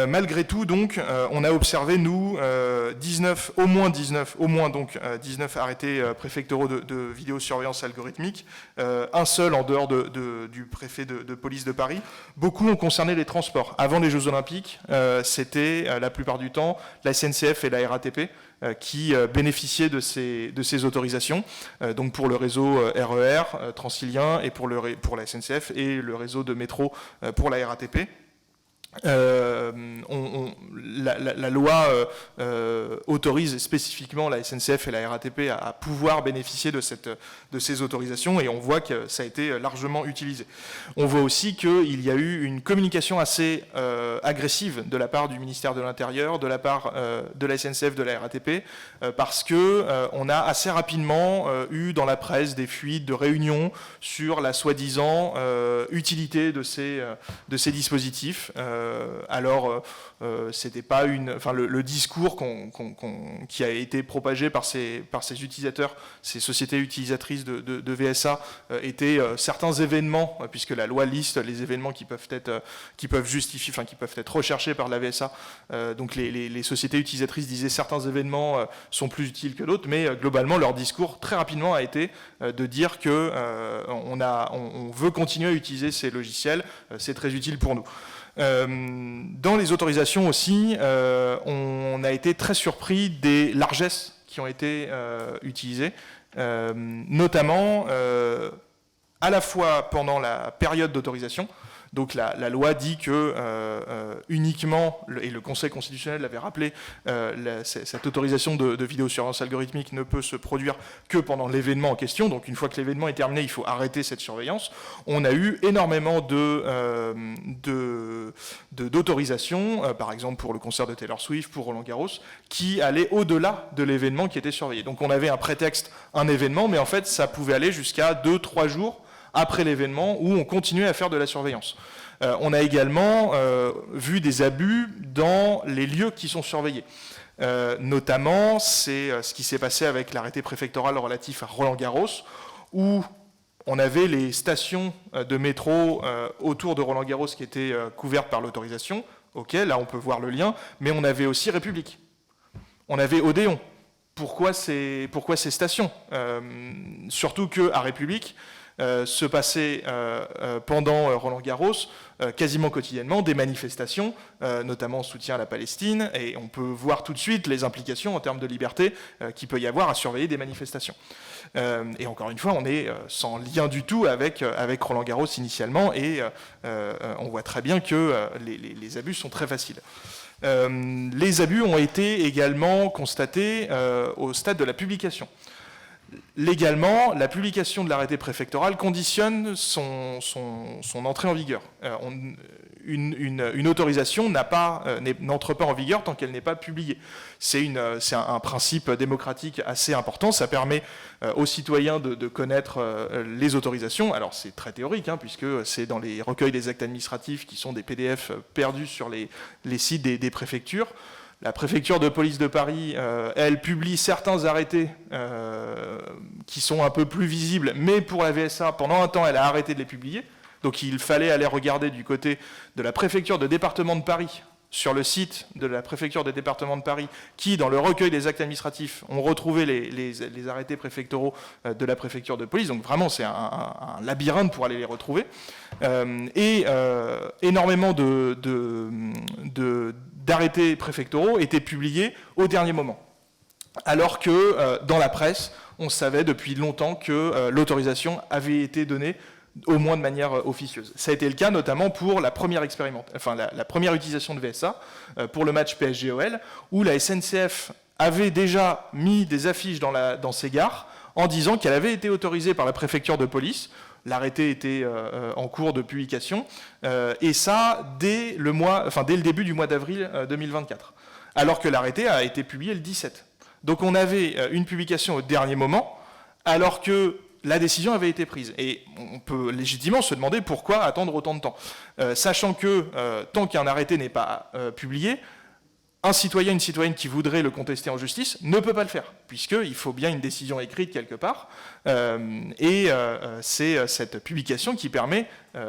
Malgré tout, donc, on a observé, nous, au moins 19 arrêtés préfectoraux de vidéosurveillance algorithmique, un seul en dehors du préfet de police de Paris. Beaucoup ont concerné les transports. Avant les Jeux Olympiques, c'était la plupart du temps la SNCF et la RATP qui bénéficiaient de ces autorisations, donc pour le réseau RER transilien et pour la SNCF, et le réseau de métro pour la RATP. La loi autorise spécifiquement la SNCF et la RATP à pouvoir bénéficier de ces autorisations, et on voit que ça a été largement utilisé. On voit aussi qu'il y a eu une communication assez agressive de la part du ministère de l'Intérieur, de la part de la SNCF, de la RATP, parce que on a assez rapidement eu dans la presse des fuites de réunions sur la soi-disant utilité de ces dispositifs. C'était pas le discours qui a été propagé par ces utilisateurs, ces sociétés utilisatrices de VSA, étaient certains événements, puisque la loi liste les événements qui peuvent être recherchés par la VSA. Donc les sociétés utilisatrices disaient certains événements sont plus utiles que d'autres, mais globalement leur discours très rapidement a été de dire que on veut continuer à utiliser ces logiciels, c'est très utile pour nous. Dans les autorisations aussi, on a été très surpris des largesses qui ont été utilisées, notamment à la fois pendant la période d'autorisation. Donc la loi dit que uniquement, et le Conseil constitutionnel l'avait rappelé, cette autorisation de vidéosurveillance algorithmique ne peut se produire que pendant l'événement en question. Donc une fois que l'événement est terminé, il faut arrêter cette surveillance. On a eu énormément d'autorisations, par exemple pour le concert de Taylor Swift, pour Roland Garros, qui allaient au-delà de l'événement qui était surveillé. Donc on avait un prétexte, un événement, mais en fait ça pouvait aller jusqu'à 2-3 jours après l'événement, où on continuait à faire de la surveillance. On a également vu des abus dans les lieux qui sont surveillés. Notamment, c'est ce qui s'est passé avec l'arrêté préfectoral relatif à Roland-Garros, où on avait les stations de métro autour de Roland-Garros qui étaient couvertes par l'autorisation. Ok, là on peut voir le lien, mais on avait aussi République. On avait Odéon. Pourquoi ces stations ? Surtout qu'à République, se passaient pendant Roland-Garros quasiment quotidiennement des manifestations, notamment en soutien à la Palestine, et on peut voir tout de suite les implications en termes de liberté qu'il peut y avoir à surveiller des manifestations. Et encore une fois, on est sans lien du tout avec Roland-Garros initialement, et on voit très bien que les abus sont très faciles. Les abus ont été également constatés au stade de la publication. Légalement, la publication de l'arrêté préfectoral conditionne son entrée en vigueur. Une autorisation n'entre pas en vigueur tant qu'elle n'est pas publiée. C'est un principe démocratique assez important. Ça permet aux citoyens de connaître les autorisations. Alors c'est très théorique, puisque c'est dans les recueils des actes administratifs qui sont des PDF perdus sur les sites des préfectures. La préfecture de police de Paris, elle publie certains arrêtés qui sont un peu plus visibles, mais pour la VSA, pendant un temps, elle a arrêté de les publier. Donc il fallait aller regarder du côté de la préfecture de département de Paris, sur le site de la préfecture de département de Paris, qui, dans le recueil des actes administratifs, ont retrouvé les arrêtés préfectoraux de la préfecture de police. Donc vraiment, c'est un labyrinthe pour aller les retrouver. Énormément d'arrêtés préfectoraux étaient publiés au dernier moment. Alors que dans la presse, on savait depuis longtemps que l'autorisation avait été donnée au moins de manière officieuse. Ça a été le cas notamment pour la première la première utilisation de VSA pour le match PSG-OL, où la SNCF avait déjà mis des affiches dans ses gares en disant qu'elle avait été autorisée par la préfecture de police. L'arrêté était en cours de publication, et ça dès le début du mois d'avril 2024, alors que l'arrêté a été publié le 17. Donc on avait une publication au dernier moment, alors que la décision avait été prise. Et on peut légitimement se demander pourquoi attendre autant de temps. Sachant que tant qu'un arrêté n'est pas publié, un citoyen, une citoyenne qui voudrait le contester en justice ne peut pas le faire, puisqu'il faut bien une décision écrite quelque part. C'est cette publication qui permet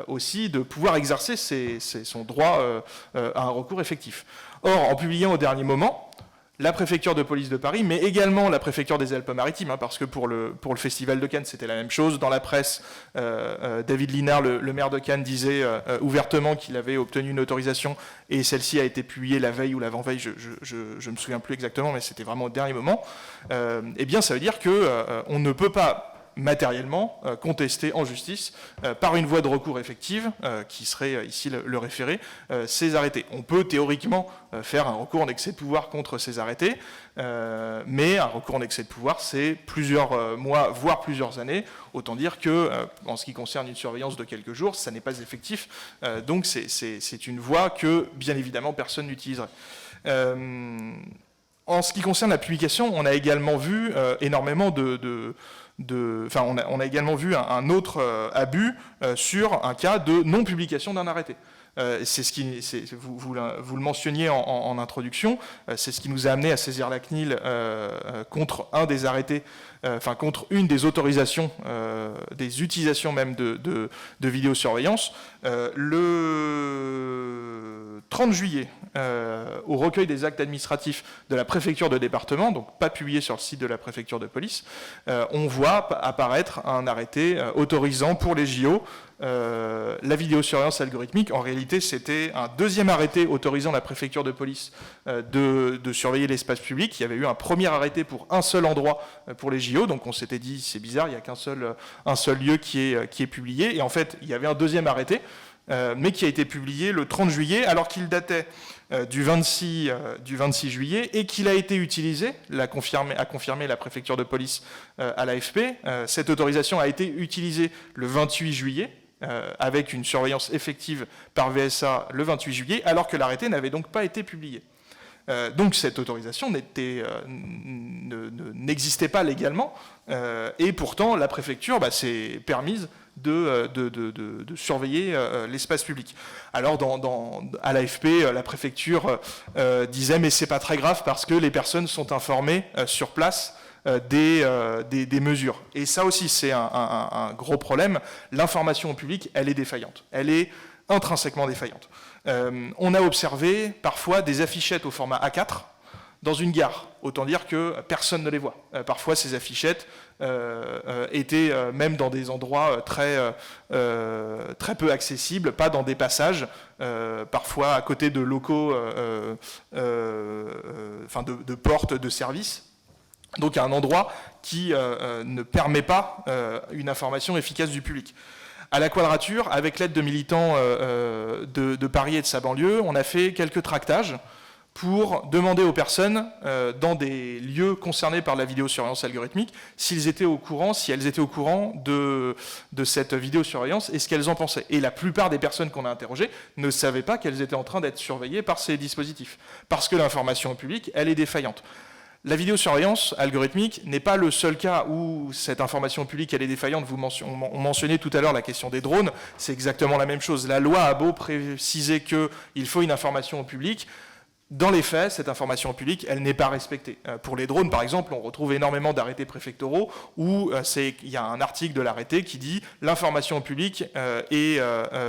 aussi de pouvoir exercer son droit à un recours effectif. Or, en publiant au dernier moment, la préfecture de police de Paris, mais également la préfecture des Alpes-Maritimes, parce que pour le Festival de Cannes, c'était la même chose. Dans la presse, David Linard, le maire de Cannes, disait ouvertement qu'il avait obtenu une autorisation, et celle-ci a été publiée la veille ou l'avant-veille, je ne me souviens plus exactement, mais c'était vraiment au dernier moment. Eh bien, ça veut dire qu'on ne peut pas matériellement contester en justice par une voie de recours effective, qui serait ici le référé, ces arrêtés. On peut théoriquement faire un recours en excès de pouvoir contre ces arrêtés, mais un recours en excès de pouvoir, c'est plusieurs mois, voire plusieurs années. Autant dire que, en ce qui concerne une surveillance de quelques jours, ça n'est pas effectif. Donc c'est une voie que, bien évidemment, personne n'utiliserait. En ce qui concerne la publication, on a également vu énormément on a également vu un autre abus sur un cas de non-publication d'un arrêté. Vous le mentionniez en introduction, c'est ce qui nous a amené à saisir la CNIL contre un des arrêtés, contre une des autorisations, des utilisations même de vidéosurveillance. Le 30 juillet, au recueil des actes administratifs de la préfecture de département, donc pas publié sur le site de la préfecture de police, on voit apparaître un arrêté autorisant pour les JO la vidéosurveillance algorithmique. En réalité, c'était un deuxième arrêté autorisant la préfecture de police de surveiller l'espace public. Il y avait eu un premier arrêté pour un seul endroit pour les JO, donc on s'était dit, c'est bizarre, il n'y a qu'un seul lieu qui est publié. Et en fait, il y avait un deuxième arrêté, mais qui a été publié le 30 juillet, alors qu'il datait du 26 juillet, et qu'il a été utilisé, a confirmé la préfecture de police à l'AFP. Cette autorisation a été utilisée le 28 juillet, avec une surveillance effective par VSA le 28 juillet, alors que l'arrêté n'avait donc pas été publié. Donc cette autorisation n'existait pas légalement, et pourtant la préfecture s'est permise de surveiller l'espace public. Alors à l'AFP, la préfecture disait mais c'est pas très grave parce que les personnes sont informées sur place des mesures. Et ça aussi c'est un gros problème. L'information au public, elle est défaillante. Elle est intrinsèquement défaillante. On a observé parfois des affichettes au format A4 dans une gare. Autant dire que personne ne les voit. Parfois, ces affichettes étaient même dans des endroits très peu accessibles, pas dans des passages, parfois à côté de locaux, de portes de service. Donc à un endroit qui ne permet pas une information efficace du public. À la Quadrature, avec l'aide de militants de Paris et de sa banlieue, on a fait quelques tractages pour demander aux personnes dans des lieux concernés par la vidéosurveillance algorithmique si elles étaient au courant de cette vidéosurveillance et ce qu'elles en pensaient. Et la plupart des personnes qu'on a interrogées ne savaient pas qu'elles étaient en train d'être surveillées par ces dispositifs, parce que l'information publique, elle est défaillante. La vidéosurveillance algorithmique n'est pas le seul cas où cette information publique elle est défaillante. On mentionnait tout à l'heure la question des drones, c'est exactement la même chose. La loi a beau préciser qu'il faut une information au public, dans les faits, cette information au public, elle n'est pas respectée. Pour les drones, par exemple, on retrouve énormément d'arrêtés préfectoraux où il y a un article de l'arrêté qui dit « L'information au public est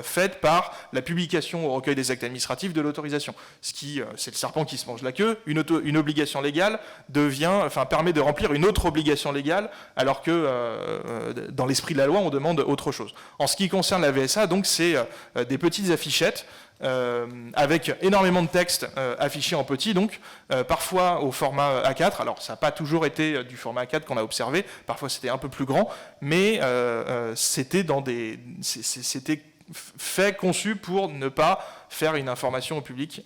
faite par la publication au recueil des actes administratifs de l'autorisation ». C'est le serpent qui se mange la queue. Une obligation légale permet de remplir une autre obligation légale, alors que dans l'esprit de la loi, on demande autre chose. En ce qui concerne la VSA, donc, c'est des petites affichettes avec énormément de texte affichés en petit, donc parfois au format A4. Alors ça n'a pas toujours été du format A4 qu'on a observé, parfois c'était un peu plus grand, mais c'était fait, conçu pour ne pas faire une information au public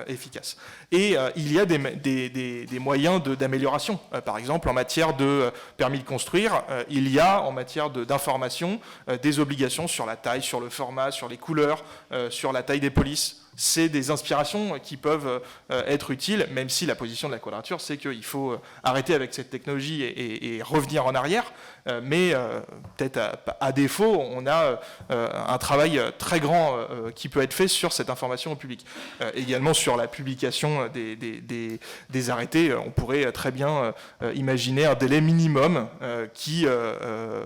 efficace. Et il y a des moyens d'amélioration. Par exemple, en matière de permis de construire, il y a en matière d'information des obligations sur la taille, sur le format, sur les couleurs, sur la taille des polices. C'est des inspirations qui peuvent être utiles, même si la position de la Quadrature, c'est qu'il faut arrêter avec cette technologie et revenir en arrière. Mais peut-être à défaut, on a un travail très grand qui peut être fait sur cette information au public. Également sur la publication des arrêtés, on pourrait très bien imaginer un délai minimum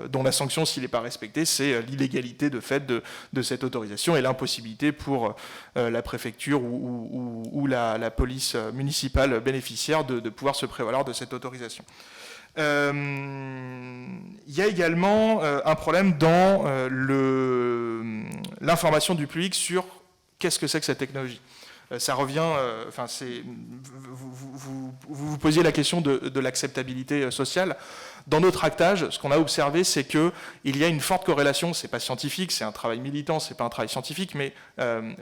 dont la sanction, s'il n'est pas respecté, c'est l'illégalité de fait de cette autorisation et l'impossibilité pour la préfecture ou la police municipale bénéficiaire de pouvoir se prévaloir de cette autorisation. Il y a également un problème dans l'information du public sur qu'est-ce que c'est que cette technologie. Ça revient, vous posiez la question de l'acceptabilité sociale. Dans nos tractages, ce qu'on a observé, c'est qu'il y a une forte corrélation, c'est pas scientifique, c'est un travail militant, c'est pas un travail scientifique, mais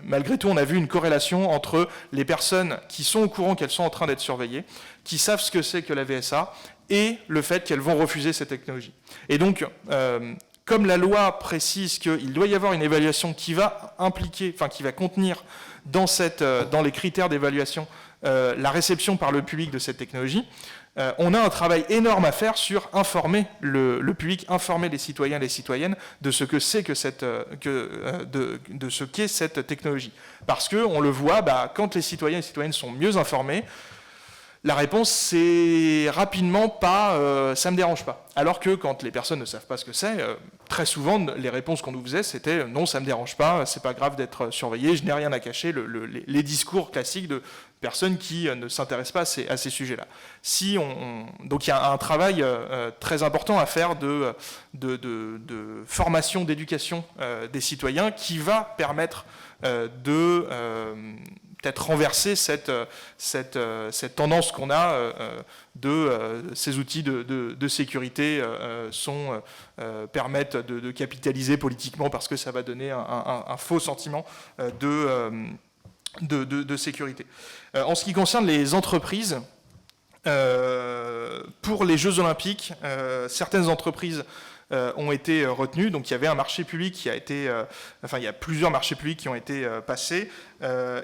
malgré tout, on a vu une corrélation entre les personnes qui sont au courant qu'elles sont en train d'être surveillées, qui savent ce que c'est que la VSA, et le fait qu'elles vont refuser cette technologie. Et donc, comme la loi précise qu'il doit y avoir une évaluation qui va contenir dans les critères d'évaluation la réception par le public de cette technologie, on a un travail énorme à faire sur informer le public, informer les citoyens et les citoyennes de ce que c'est de ce qu'est cette technologie. Parce qu'on le voit, quand les citoyens et les citoyennes sont mieux informés, la réponse, c'est rapidement pas ça me dérange pas. Alors que quand les personnes ne savent pas ce que c'est, très souvent, les réponses qu'on nous faisait, c'était non, ça me dérange pas, c'est pas grave d'être surveillé, je n'ai rien à cacher, les discours classiques de personnes qui ne s'intéressent pas à ces sujets-là. Donc il y a un travail très important à faire de formation, d'éducation des citoyens qui va permettre peut-être renverser cette tendance qu'on a ces outils de sécurité permettent de capitaliser politiquement parce que ça va donner un faux sentiment de sécurité. En ce qui concerne les entreprises, pour les Jeux Olympiques, certaines entreprises ont été retenues. Donc il y avait un marché public qui a été... il y a plusieurs marchés publics qui ont été passés.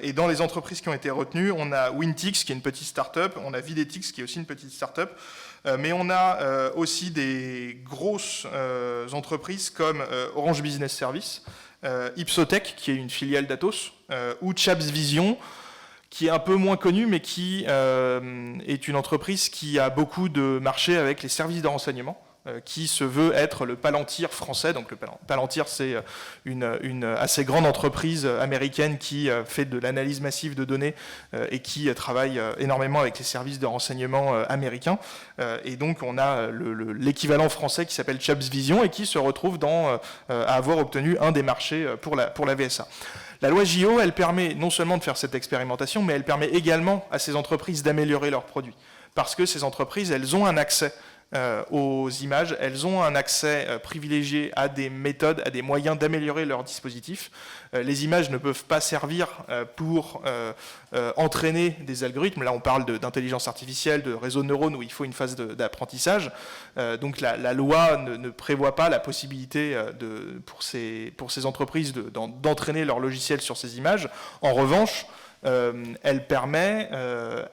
Et dans les entreprises qui ont été retenues, on a Wintix, qui est une petite start-up. On a Videtix, qui est aussi une petite start-up. Mais on a aussi des grosses entreprises comme Orange Business Service, Ipsotech, qui est une filiale d'Atos, ou Chaps Vision, qui est un peu moins connue, mais qui est une entreprise qui a beaucoup de marchés avec les services de renseignement. qui se veut être le Palantir français. Donc le Palantir, c'est une assez grande entreprise américaine qui fait de l'analyse massive de données et qui travaille énormément avec les services de renseignement américains. Et donc on a l'équivalent français qui s'appelle Chaps Vision et qui se retrouve à avoir obtenu un des marchés pour la VSA. La loi JO, elle permet non seulement de faire cette expérimentation, mais elle permet également à ces entreprises d'améliorer leurs produits. Parce que ces entreprises, elles ont un accès aux images, elles ont un accès privilégié à des méthodes, à des moyens d'améliorer leurs dispositifs. Les images ne peuvent pas servir pour entraîner des algorithmes. Là, on parle d'intelligence artificielle, de réseaux de neurones où il faut une phase d'apprentissage. Donc la loi ne prévoit pas la possibilité pour ces entreprises d'entraîner leur logiciel sur ces images. En revanche, elle permet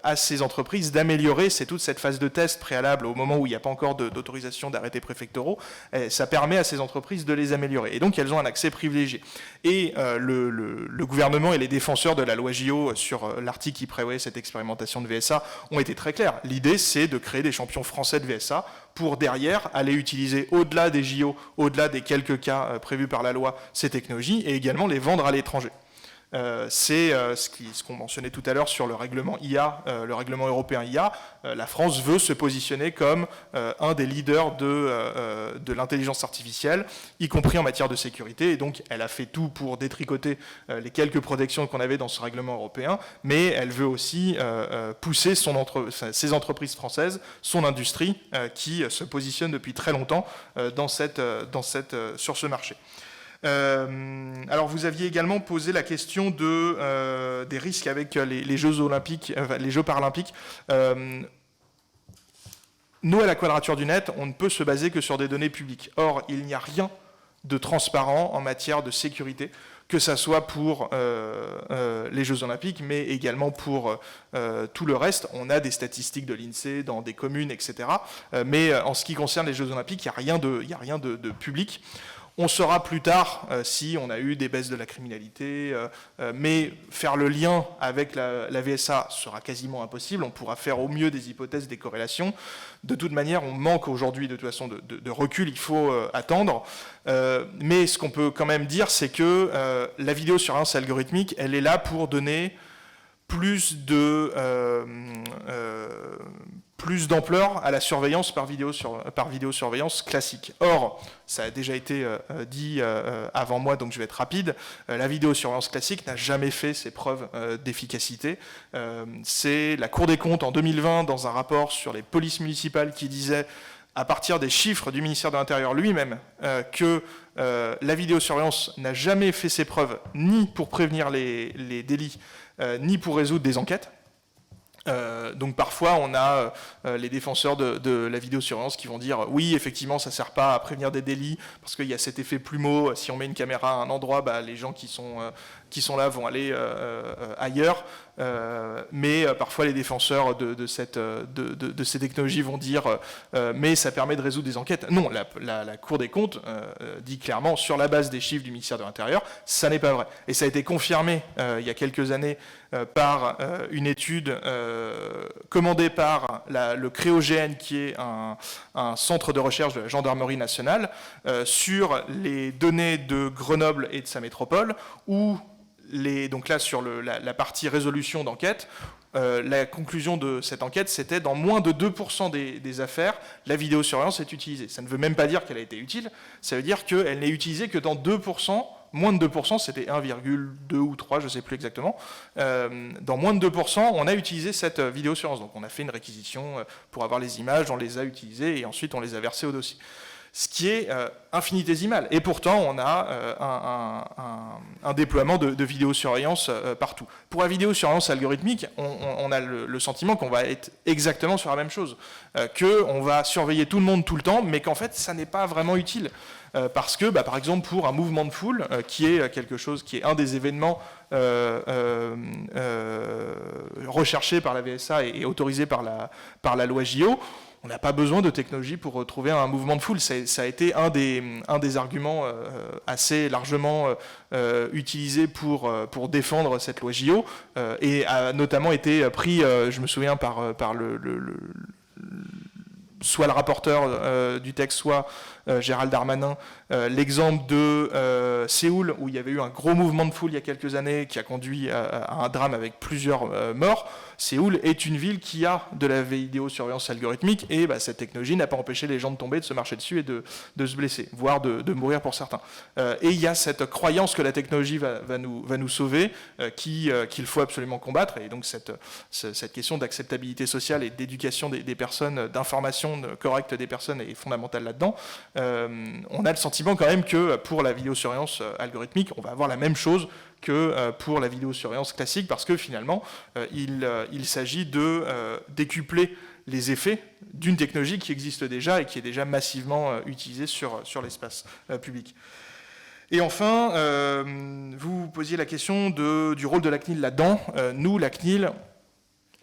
à ces entreprises d'améliorer, c'est toute cette phase de test préalable au moment où il n'y a pas encore d'autorisation d'arrêtés préfectoraux, ça permet à ces entreprises de les améliorer. Et donc elles ont un accès privilégié. Et le gouvernement et les défenseurs de la loi JO sur l'article qui prévoyait cette expérimentation de VSA ont été très clairs. L'idée, c'est de créer des champions français de VSA pour derrière aller utiliser au-delà des JO, au-delà des quelques cas prévus par la loi, ces technologies et également les vendre à l'étranger. C'est ce qu'on mentionnait tout à l'heure sur le règlement IA, le règlement européen IA. La France veut se positionner comme un des leaders de l'intelligence artificielle, y compris en matière de sécurité. Et donc, elle a fait tout pour détricoter les quelques protections qu'on avait dans ce règlement européen, mais elle veut aussi pousser ses entreprises françaises, son industrie, qui se positionne depuis très longtemps sur ce marché. Alors vous aviez également posé la question des risques avec les Jeux olympiques, les Jeux paralympiques. Nous, à la Quadrature du Net, on ne peut se baser que sur des données publiques. Or, il n'y a rien de transparent en matière de sécurité, que ça soit pour les Jeux olympiques, mais également pour tout le reste. On a des statistiques de l'INSEE dans des communes, etc. Mais en ce qui concerne les Jeux olympiques, il n'y a rien de public. On saura plus tard si on a eu des baisses de la criminalité, mais faire le lien avec la VSA sera quasiment impossible. On pourra faire au mieux des hypothèses, des corrélations. De toute manière, on manque aujourd'hui de toute façon de recul, il faut attendre. Mais ce qu'on peut quand même dire, c'est que la vidéosurveillance algorithmique, elle est là pour donner plus d'ampleur à la surveillance par vidéosurveillance classique. Or, ça a déjà été dit avant moi, donc je vais être rapide, la vidéosurveillance classique n'a jamais fait ses preuves d'efficacité. C'est la Cour des comptes en 2020, dans un rapport sur les polices municipales, qui disait, à partir des chiffres du ministère de l'Intérieur lui-même, que la vidéosurveillance n'a jamais fait ses preuves, ni pour prévenir les délits, ni pour résoudre des enquêtes. Donc parfois on a les défenseurs de la vidéosurveillance qui vont dire oui, effectivement ça ne sert pas à prévenir des délits parce qu'il y a cet effet plumeau, si on met une caméra à un endroit, les gens qui sont là vont aller ailleurs, mais parfois les défenseurs de ces technologies vont dire mais ça permet de résoudre des enquêtes. Non, la Cour des comptes dit clairement, sur la base des chiffres du ministère de l'Intérieur, ça n'est pas vrai. Et ça a été confirmé il y a quelques années par une étude commandée par le CREOGN, qui est un centre de recherche de la gendarmerie nationale, sur les données de Grenoble et de sa métropole, où donc là sur la partie résolution d'enquête, la conclusion de cette enquête, c'était dans moins de 2% des affaires, la vidéosurveillance est utilisée. Ça ne veut même pas dire qu'elle a été utile, ça veut dire qu'elle n'est utilisée que dans 2%, moins de 2%, c'était 1,2 ou 3, je ne sais plus exactement. Dans moins de 2%, on a utilisé cette vidéosurveillance. Donc on a fait une réquisition pour avoir les images, on les a utilisées et ensuite on les a versées au dossier. Ce qui est infinitésimal. Et pourtant, on a un déploiement de vidéosurveillance partout. Pour la vidéosurveillance algorithmique, on a le sentiment qu'on va être exactement sur la même chose, qu'on va surveiller tout le monde tout le temps, mais qu'en fait, ça n'est pas vraiment utile. Parce que, par exemple, pour un mouvement de foule, qui est quelque chose, qui est un des événements recherchés par la VSA et autorisés par la loi JO, on n'a pas besoin de technologie pour retrouver un mouvement de foule. Ça a été un des arguments assez largement utilisés pour défendre cette loi JO et a notamment été pris, je me souviens, par soit le rapporteur du texte, soit Gérald Darmanin, l'exemple de Séoul, où il y avait eu un gros mouvement de foule il y a quelques années qui a conduit à un drame avec plusieurs morts. Séoul est une ville qui a de la vidéosurveillance algorithmique et cette technologie n'a pas empêché les gens de tomber, de se marcher dessus et de se blesser, voire de mourir pour certains. Et il y a cette croyance que la technologie va nous sauver, qu'il faut absolument combattre. Et donc cette question d'acceptabilité sociale et d'éducation des personnes, d'information correcte des personnes est fondamentale là-dedans. On a le sentiment quand même que pour la vidéosurveillance algorithmique, on va avoir la même chose que pour la vidéosurveillance classique, parce que finalement, il s'agit de décupler les effets d'une technologie qui existe déjà et qui est déjà massivement utilisée sur l'espace public. Et enfin, vous posiez la question du rôle de la CNIL là-dedans. Nous, la CNIL,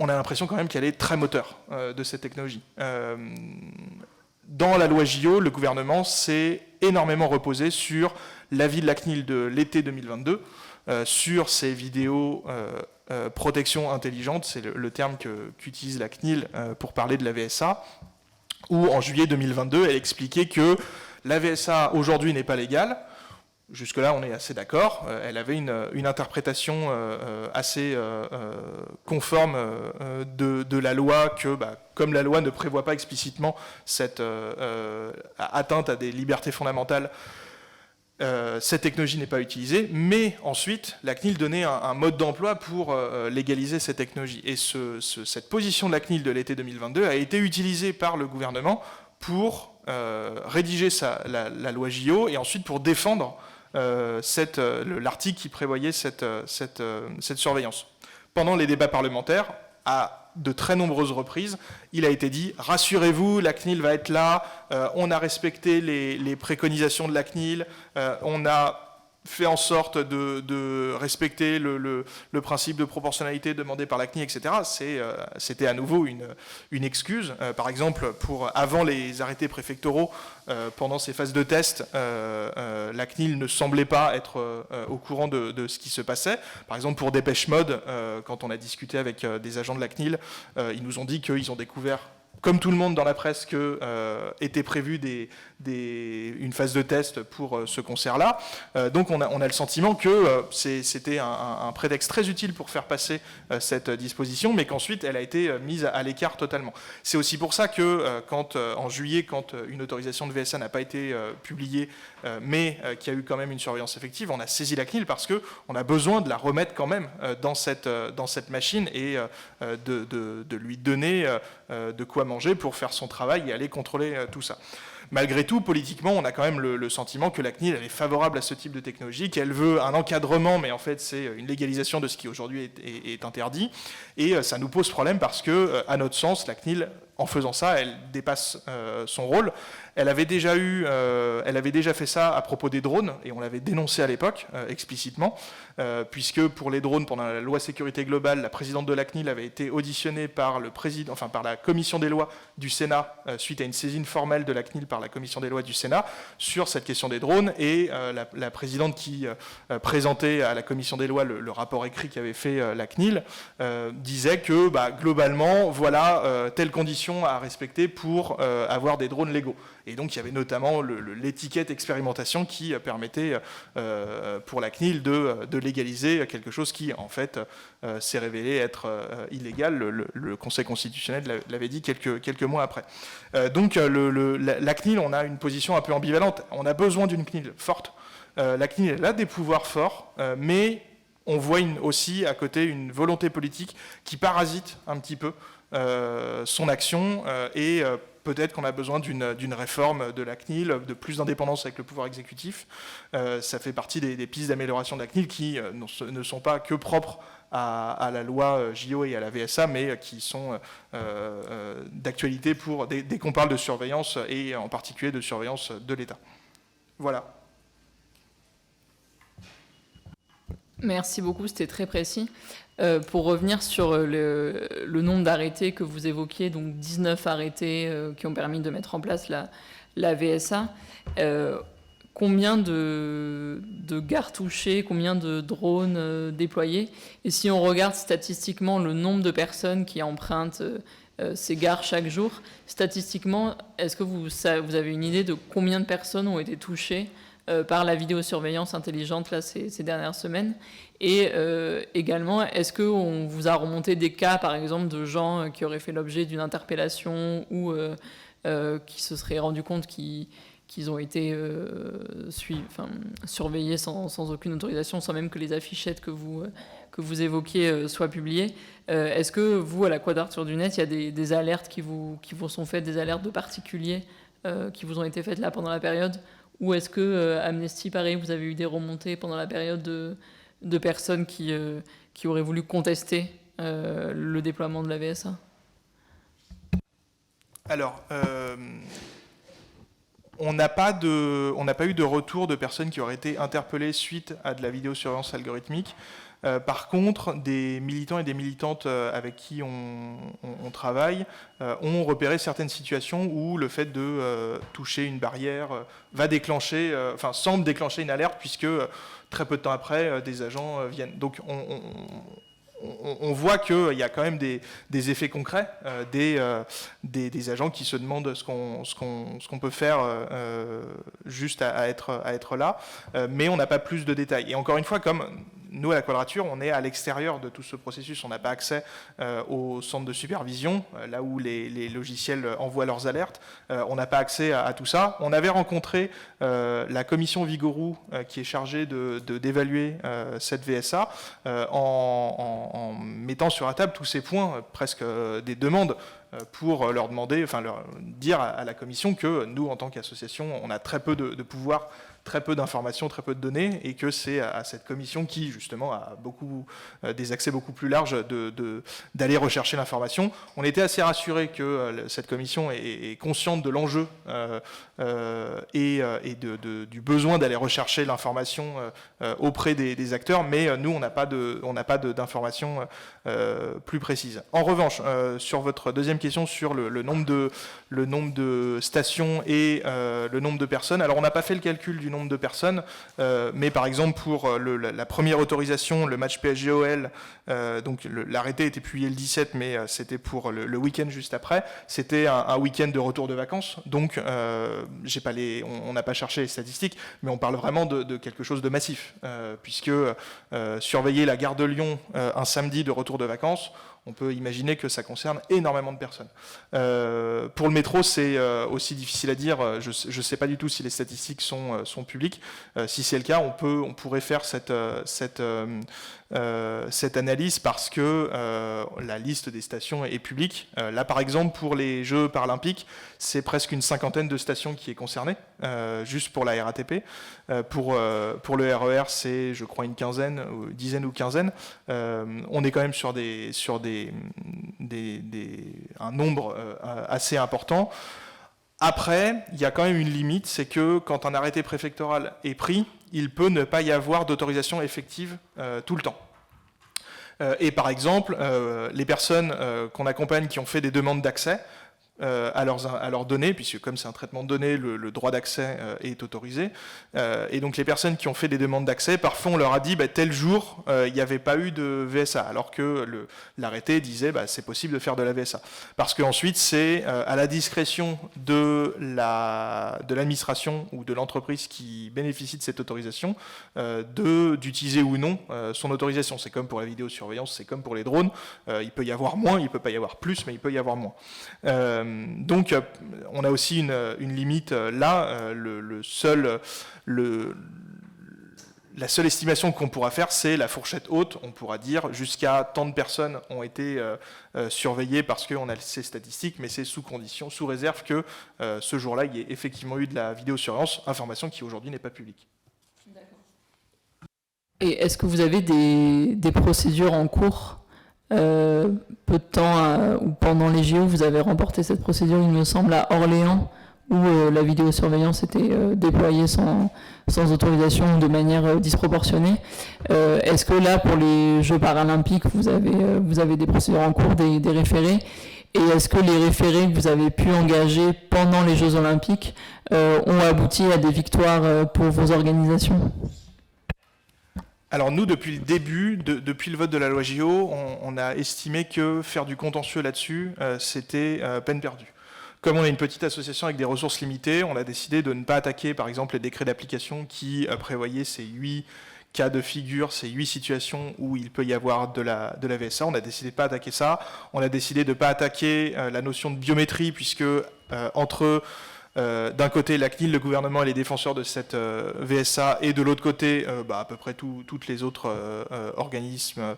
on a l'impression quand même qu'elle est très moteur de cette technologie. Dans la loi JO, le gouvernement s'est énormément reposé sur l'avis de la CNIL de l'été 2022, sur ces vidéos protection intelligente, c'est le terme qu'utilise la CNIL pour parler de la VSA, où en juillet 2022, elle expliquait que la VSA aujourd'hui n'est pas légale. Jusque-là, on est assez d'accord. Elle avait une interprétation assez conforme de la loi que, comme la loi ne prévoit pas explicitement cette atteinte à des libertés fondamentales, cette technologie n'est pas utilisée, mais ensuite, la CNIL donnait un mode d'emploi pour légaliser cette technologie. Et cette position de la CNIL de l'été 2022 a été utilisée par le gouvernement pour rédiger la loi JO et ensuite pour défendre l'article qui prévoyait cette surveillance. Pendant les débats parlementaires, à de très nombreuses reprises, il a été dit « Rassurez-vous, la CNIL va être là, on a respecté les préconisations de la CNIL, on a fait en sorte de respecter le principe de proportionnalité demandé par la CNIL, etc. » C'était à nouveau une excuse. Par exemple, avant les arrêtés préfectoraux, pendant ces phases de test, la CNIL ne semblait pas être au courant de ce qui se passait. Par exemple, pour Dépêche Mode, quand on a discuté avec des agents de la CNIL, ils nous ont dit qu'ils ont découvert, comme tout le monde dans la presse, qu'était prévue une phase de test pour ce concert-là. Donc on a le sentiment que c'était un prétexte très utile pour faire passer cette disposition, mais qu'ensuite elle a été mise à l'écart totalement. C'est aussi pour ça que en juillet, quand une autorisation de VSA n'a pas été publiée, mais qu'il y a eu quand même une surveillance effective, on a saisi la CNIL parce qu'on a besoin de la remettre quand même dans cette machine et de lui donner de quoi manger pour faire son travail et aller contrôler tout ça. Malgré tout, politiquement, on a quand même le sentiment que la CNIL elle est favorable à ce type de technologie, qu'elle veut un encadrement, mais en fait c'est une légalisation de ce qui aujourd'hui est interdit. Et ça nous pose problème parce que, à notre sens, la CNIL, en faisant ça, elle dépasse son rôle. Elle avait déjà fait ça à propos des drones, et on l'avait dénoncé à l'époque, explicitement, puisque pour les drones, pendant la loi sécurité globale, la présidente de la CNIL avait été auditionnée par la commission des lois du Sénat, suite à une saisine formelle de la CNIL par la commission des lois du Sénat, sur cette question des drones, et la présidente qui présentait à la commission des lois le rapport écrit qu'avait fait la CNIL, disait que, globalement, voilà telle condition à respecter pour avoir des drones légaux. Et donc, il y avait notamment l'étiquette expérimentation qui permettait pour la CNIL de légaliser quelque chose qui, en fait, s'est révélé être illégal. Le Conseil constitutionnel l'avait dit quelques mois après. Donc, la CNIL, on a une position un peu ambivalente. On a besoin d'une CNIL forte. La CNIL, elle a des pouvoirs forts, mais on voit aussi à côté une volonté politique qui parasite un petit peu son action et peut-être qu'on a besoin d'une réforme de la CNIL, de plus d'indépendance avec le pouvoir exécutif. Ça fait partie des pistes d'amélioration de la CNIL qui ne sont pas que propres à la loi JO et à la VSA, mais qui sont d'actualité dès qu'on parle de surveillance, et en particulier de surveillance de l'État. Voilà. Merci beaucoup, c'était très précis. Pour revenir sur le nombre d'arrêtés que vous évoquiez, donc 19 arrêtés qui ont permis de mettre en place la VSA, combien de gares touchées, combien de drones déployés. Et si on regarde statistiquement le nombre de personnes qui empruntent ces gares chaque jour, statistiquement, est-ce que vous avez une idée de combien de personnes ont été touchées par la vidéosurveillance intelligente là, ces dernières semaines? Et également, est-ce qu'on vous a remonté des cas, par exemple, de gens qui auraient fait l'objet d'une interpellation ou qui se seraient rendus compte qu'ils ont été surveillés sans aucune autorisation, sans même que les affichettes que vous évoquiez soient publiées? Est-ce que vous, à la Quadrature du Net, il y a des alertes qui vous sont faites, des alertes de particuliers qui vous ont été faites là pendant la période? Ou est-ce que Amnesty, pareil, vous avez eu des remontées pendant la période de personnes qui auraient voulu contester le déploiement de la VSA? Alors, on n'a pas eu de retour de personnes qui auraient été interpellées suite à de la vidéosurveillance algorithmique. Par contre, des militants et des militantes avec qui on travaille ont repéré certaines situations où le fait de toucher une barrière semble déclencher une alerte, puisque très peu de temps après, des agents viennent. Donc on voit qu'il y a quand même des effets concrets, des agents qui se demandent ce qu'on peut faire juste à être là, mais on n'a pas plus de détails. Et encore une fois, comme nous, à la Quadrature, on est à l'extérieur de tout ce processus, on n'a pas accès au centre de supervision, là où les logiciels envoient leurs alertes, on n'a pas accès à tout ça. On avait rencontré la commission Vigouroux, qui est chargée d'évaluer cette VSA, en mettant sur la table tous ces points, presque des demandes, pour leur dire à la commission que nous, en tant qu'association, on a très peu de pouvoir, très peu d'informations, très peu de données, et que c'est à cette commission qui, justement, a des accès beaucoup plus larges d'aller rechercher l'information. On était assez rassurés que cette commission est consciente de l'enjeu et du besoin d'aller rechercher l'information auprès des acteurs, mais nous, on n'a pas d'informations plus précises. En revanche, sur votre deuxième question sur le nombre de stations et le nombre de personnes, alors on n'a pas fait le calcul du nombre de personnes, mais par exemple pour la première autorisation, le match PSG-OL, donc l'arrêté était publié le 17, mais c'était pour le week-end juste après, c'était un week-end de retour de vacances, donc on n'a pas cherché les statistiques, mais on parle vraiment de quelque chose de massif, puisque surveiller la gare de Lyon un samedi de retour de vacances, on peut imaginer que ça concerne énormément de personnes. Pour le métro, c'est aussi difficile à dire. Je ne sais pas du tout si les statistiques sont publiques. Si c'est le cas, on pourrait faire cette analyse parce que la liste des stations est publique. Là, par exemple, pour les Jeux paralympiques, c'est presque une cinquantaine de stations qui est concernée, juste pour la RATP. Pour le RER, c'est, je crois, une dizaine ou quinzaine. On est quand même sur un nombre assez important. Après, il y a quand même une limite, c'est que quand un arrêté préfectoral est pris, il peut ne pas y avoir d'autorisation effective tout le temps. Et par exemple, les personnes qu'on accompagne qui ont fait des demandes d'accès à leurs données, puisque comme c'est un traitement de données, le droit d'accès est autorisé. Et donc les personnes qui ont fait des demandes d'accès, parfois on leur a dit tel jour, il n'y avait pas eu de VSA, alors que l'arrêté disait c'est possible de faire de la VSA. Parce qu'ensuite c'est à la discrétion de l'administration ou de l'entreprise qui bénéficie de cette autorisation d'utiliser ou non son autorisation. C'est comme pour la vidéosurveillance, c'est comme pour les drones. Il peut y avoir moins, il ne peut pas y avoir plus, mais il peut y avoir moins. Donc on a aussi une limite là, la seule estimation qu'on pourra faire, c'est la fourchette haute. On pourra dire jusqu'à tant de personnes ont été surveillées parce qu'on a ces statistiques, mais c'est sous condition, sous réserve que ce jour-là, il y ait effectivement eu de la vidéosurveillance, information qui aujourd'hui n'est pas publique. Et est-ce que vous avez des procédures en cours? Peu de temps ou pendant les JO, vous avez remporté cette procédure, il me semble, à Orléans, où la vidéosurveillance était déployée sans autorisation ou de manière disproportionnée. Est-ce que là, pour les Jeux paralympiques, vous avez des procédures en cours, des référés? Et est-ce que les référés que vous avez pu engager pendant les Jeux Olympiques ont abouti à des victoires pour vos organisations ? Alors nous, depuis le début, depuis le vote de la loi JO, on a estimé que faire du contentieux là-dessus, c'était peine perdue. Comme on est une petite association avec des ressources limitées, on a décidé de ne pas attaquer, par exemple, les décrets d'application qui prévoyaient ces 8 cas de figure, ces 8 situations où il peut y avoir de la VSA. On a décidé de ne pas attaquer ça. On a décidé de ne pas attaquer la notion de biométrie, puisque entre d'un côté la CNIL, le gouvernement et les défenseurs de cette VSA, et de l'autre côté à peu près toutes les autres organismes,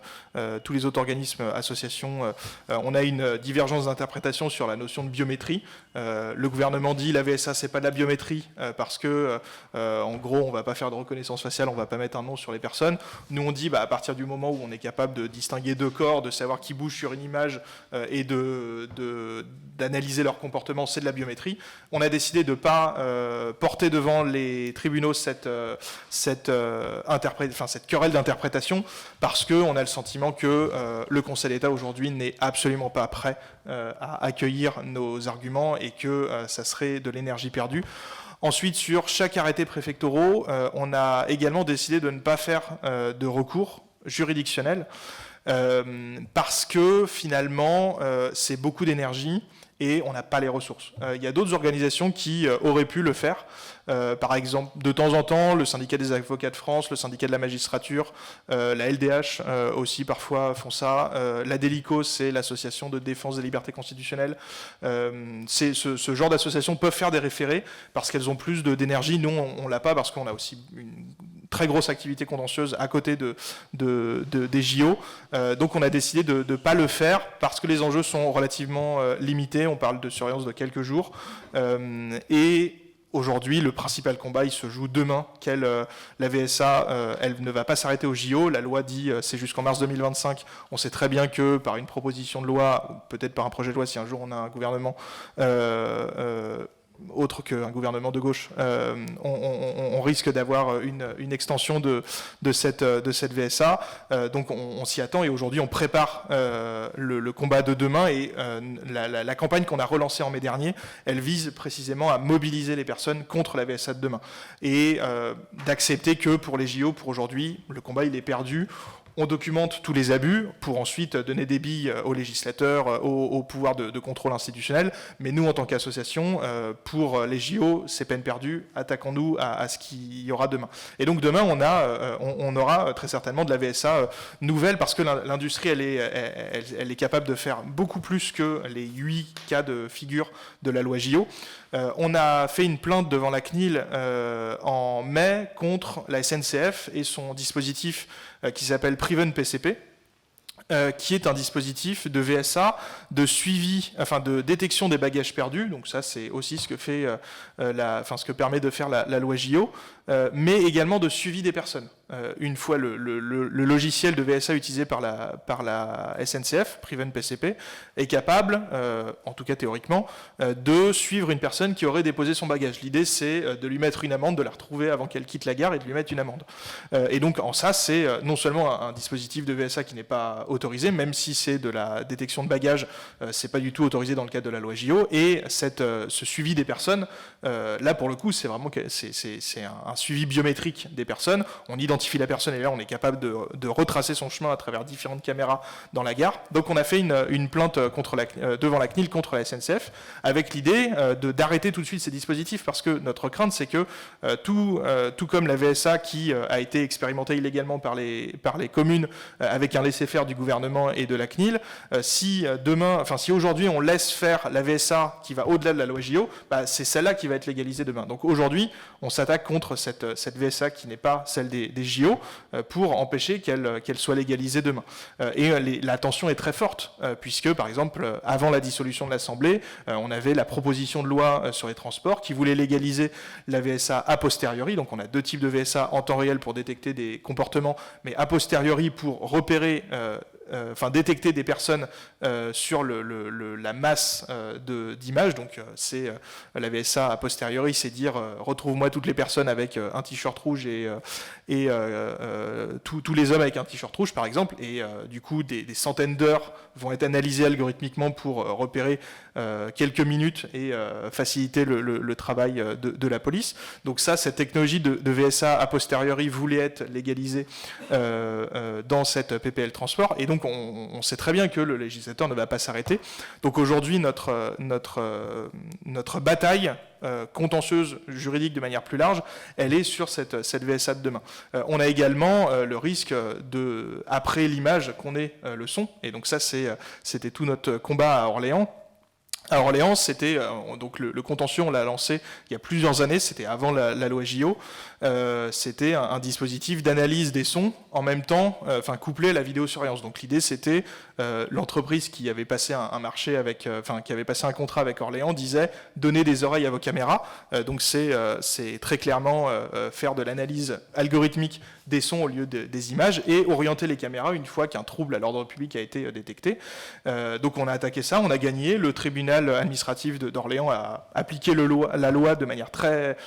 tous les autres organismes, associations, on a une divergence d'interprétation sur la notion de biométrie. Le gouvernement dit la VSA c'est pas de la biométrie parce que en gros on va pas faire de reconnaissance faciale, on va pas mettre un nom sur les personnes. Nous on dit à partir du moment où on est capable de distinguer 2 corps, de savoir qui bouge sur une image et d'analyser leur comportement, c'est de la biométrie. On a décidé de ne pas porter devant les tribunaux cette querelle d'interprétation parce qu'on a le sentiment que le Conseil d'État aujourd'hui n'est absolument pas prêt à accueillir nos arguments et que ça serait de l'énergie perdue. Ensuite, sur chaque arrêté préfectoraux, on a également décidé de ne pas faire de recours juridictionnel parce que finalement, c'est beaucoup d'énergie et on n'a pas les ressources. Il y a d'autres organisations qui auraient pu le faire. Par exemple, de temps en temps, le syndicat des avocats de France, le syndicat de la magistrature, la LDH aussi parfois font ça. La DELICO, c'est l'association de défense des libertés constitutionnelles. Ce genre d'associations peuvent faire des référés parce qu'elles ont plus d'énergie. Nous, on l'a pas parce qu'on a aussi une très grosse activité contentieuse à côté des JO. Donc on a décidé de ne pas le faire parce que les enjeux sont relativement limités. On parle de surveillance de quelques jours. Et aujourd'hui, le principal combat, il se joue demain. La VSA, elle ne va pas s'arrêter aux JO. La loi dit c'est jusqu'en mars 2025. On sait très bien que par une proposition de loi, ou peut-être par un projet de loi, si un jour on a un gouvernement autre qu'un gouvernement de gauche, on risque d'avoir une extension de cette VSA. Donc on s'y attend et aujourd'hui on prépare le combat de demain et la campagne qu'on a relancée en mai dernier, elle vise précisément à mobiliser les personnes contre la VSA de demain et d'accepter que pour les JO, pour aujourd'hui, le combat il est perdu. On documente tous les abus pour ensuite donner des billes aux législateurs, au pouvoir de contrôle institutionnel. Mais nous, en tant qu'association, pour les JO, c'est peine perdue. Attaquons-nous à ce qu'il y aura demain. Et donc demain, on aura très certainement de la VSA nouvelle parce que l'industrie, elle est capable de faire beaucoup plus que les 8 cas de figure de la loi JO. On a fait une plainte devant la CNIL en mai contre la SNCF et son dispositif qui s'appelle Priven PCP, qui est un dispositif de VSA, de suivi, de détection des bagages perdus. Donc ça, c'est aussi ce que fait, ce que permet de faire la loi JO, mais également de suivi des personnes. Une fois le logiciel de VSA utilisé par la SNCF, Priven PCP, est capable, en tout cas théoriquement, de suivre une personne qui aurait déposé son bagage. L'idée, c'est de lui mettre une amende, de la retrouver avant qu'elle quitte la gare et de lui mettre une amende. Et donc, en ça, c'est non seulement un dispositif de VSA qui n'est pas autorisé, même si c'est de la détection de bagages, c'est pas du tout autorisé dans le cadre de la loi JO, et ce suivi des personnes, là, pour le coup, c'est vraiment c'est un suivi biométrique des personnes. On identifie la personne et là on est capable de retracer son chemin à travers différentes caméras dans la gare. Donc on a fait une plainte devant la CNIL contre la SNCF avec l'idée d'arrêter tout de suite ces dispositifs parce que notre crainte c'est que tout comme la VSA qui a été expérimentée illégalement par les communes avec un laisser-faire du gouvernement et de la CNIL, si aujourd'hui on laisse faire la VSA qui va au-delà de la loi JO, c'est celle-là qui va être légalisée demain. Donc aujourd'hui on s'attaque contre cette VSA qui n'est pas celle des JO pour empêcher qu'elle soit légalisée demain. Et la tension est très forte, puisque par exemple, avant la dissolution de l'Assemblée, on avait la proposition de loi sur les transports qui voulait légaliser la VSA a posteriori, donc on a 2 types de VSA en temps réel pour détecter des comportements, mais a posteriori pour repérer détecter des personnes sur la masse d'images. Donc c'est la VSA a posteriori, c'est dire retrouve-moi toutes les personnes avec un t-shirt rouge et tous les hommes avec un t-shirt rouge, par exemple. Et du coup, des centaines d'heures vont être analysées algorithmiquement pour repérer quelques minutes et faciliter le travail de la police. Donc ça, cette technologie de VSA a posteriori voulait être légalisée dans cette PPL transport, et donc on sait très bien que le législateur ne va pas s'arrêter. Donc aujourd'hui, notre bataille contentieuse juridique de manière plus large, elle est sur cette VSA de demain. On a également le risque après l'image qu'on ait le son, et donc ça c'était tout notre combat à Orléans. À Orléans, c'était donc le contentieux, on l'a lancé il y a plusieurs années, c'était avant la loi JO. C'était un dispositif d'analyse des sons en même temps, couplé à la vidéosurveillance. Donc l'idée, c'était l'entreprise qui avait passé un marché qui avait passé un contrat avec Orléans disait donnez des oreilles à vos caméras. Donc c'est très clairement faire de l'analyse algorithmique des sons au lieu des images et orienter les caméras une fois qu'un trouble à l'ordre public a été détecté. Donc on a attaqué ça, on a gagné. Le tribunal administratif d'Orléans a appliqué la loi de manière très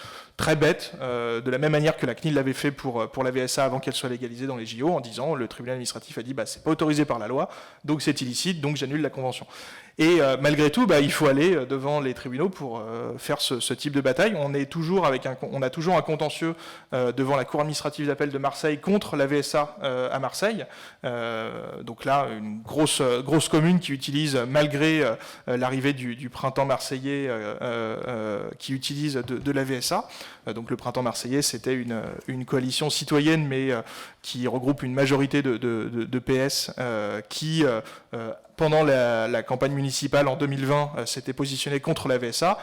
bête, de la même manière que la CNIL l'avait fait pour la VSA avant qu'elle soit légalisée dans les JO, en disant le tribunal administratif a dit c'est pas autorisé par la loi, donc c'est illicite, donc j'annule la convention. Et malgré tout, il faut aller devant les tribunaux pour faire ce type de bataille. On a toujours un contentieux devant la cour administrative d'appel de Marseille contre la VSA à Marseille. Donc là, une grosse commune qui utilise, malgré l'arrivée du printemps marseillais, qui utilise de la VSA. Donc le printemps marseillais, c'était une coalition citoyenne, mais qui regroupe une majorité de PS qui pendant la campagne municipale en 2020, s'était positionné contre la VSA.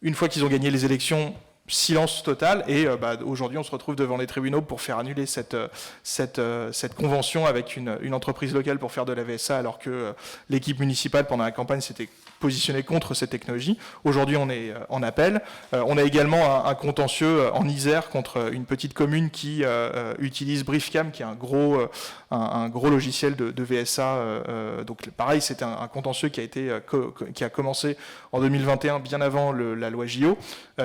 Une fois qu'ils ont gagné les élections, silence total, et aujourd'hui on se retrouve devant les tribunaux pour faire annuler cette convention avec une entreprise locale pour faire de la VSA, alors que l'équipe municipale pendant la campagne s'était positionnée contre cette technologie. Aujourd'hui on est en appel. On a également un contentieux en Isère contre une petite commune qui utilise Briefcam, qui est un gros logiciel de VSA. Donc pareil, c'était un contentieux qui a commencé en 2021, bien avant la loi JO.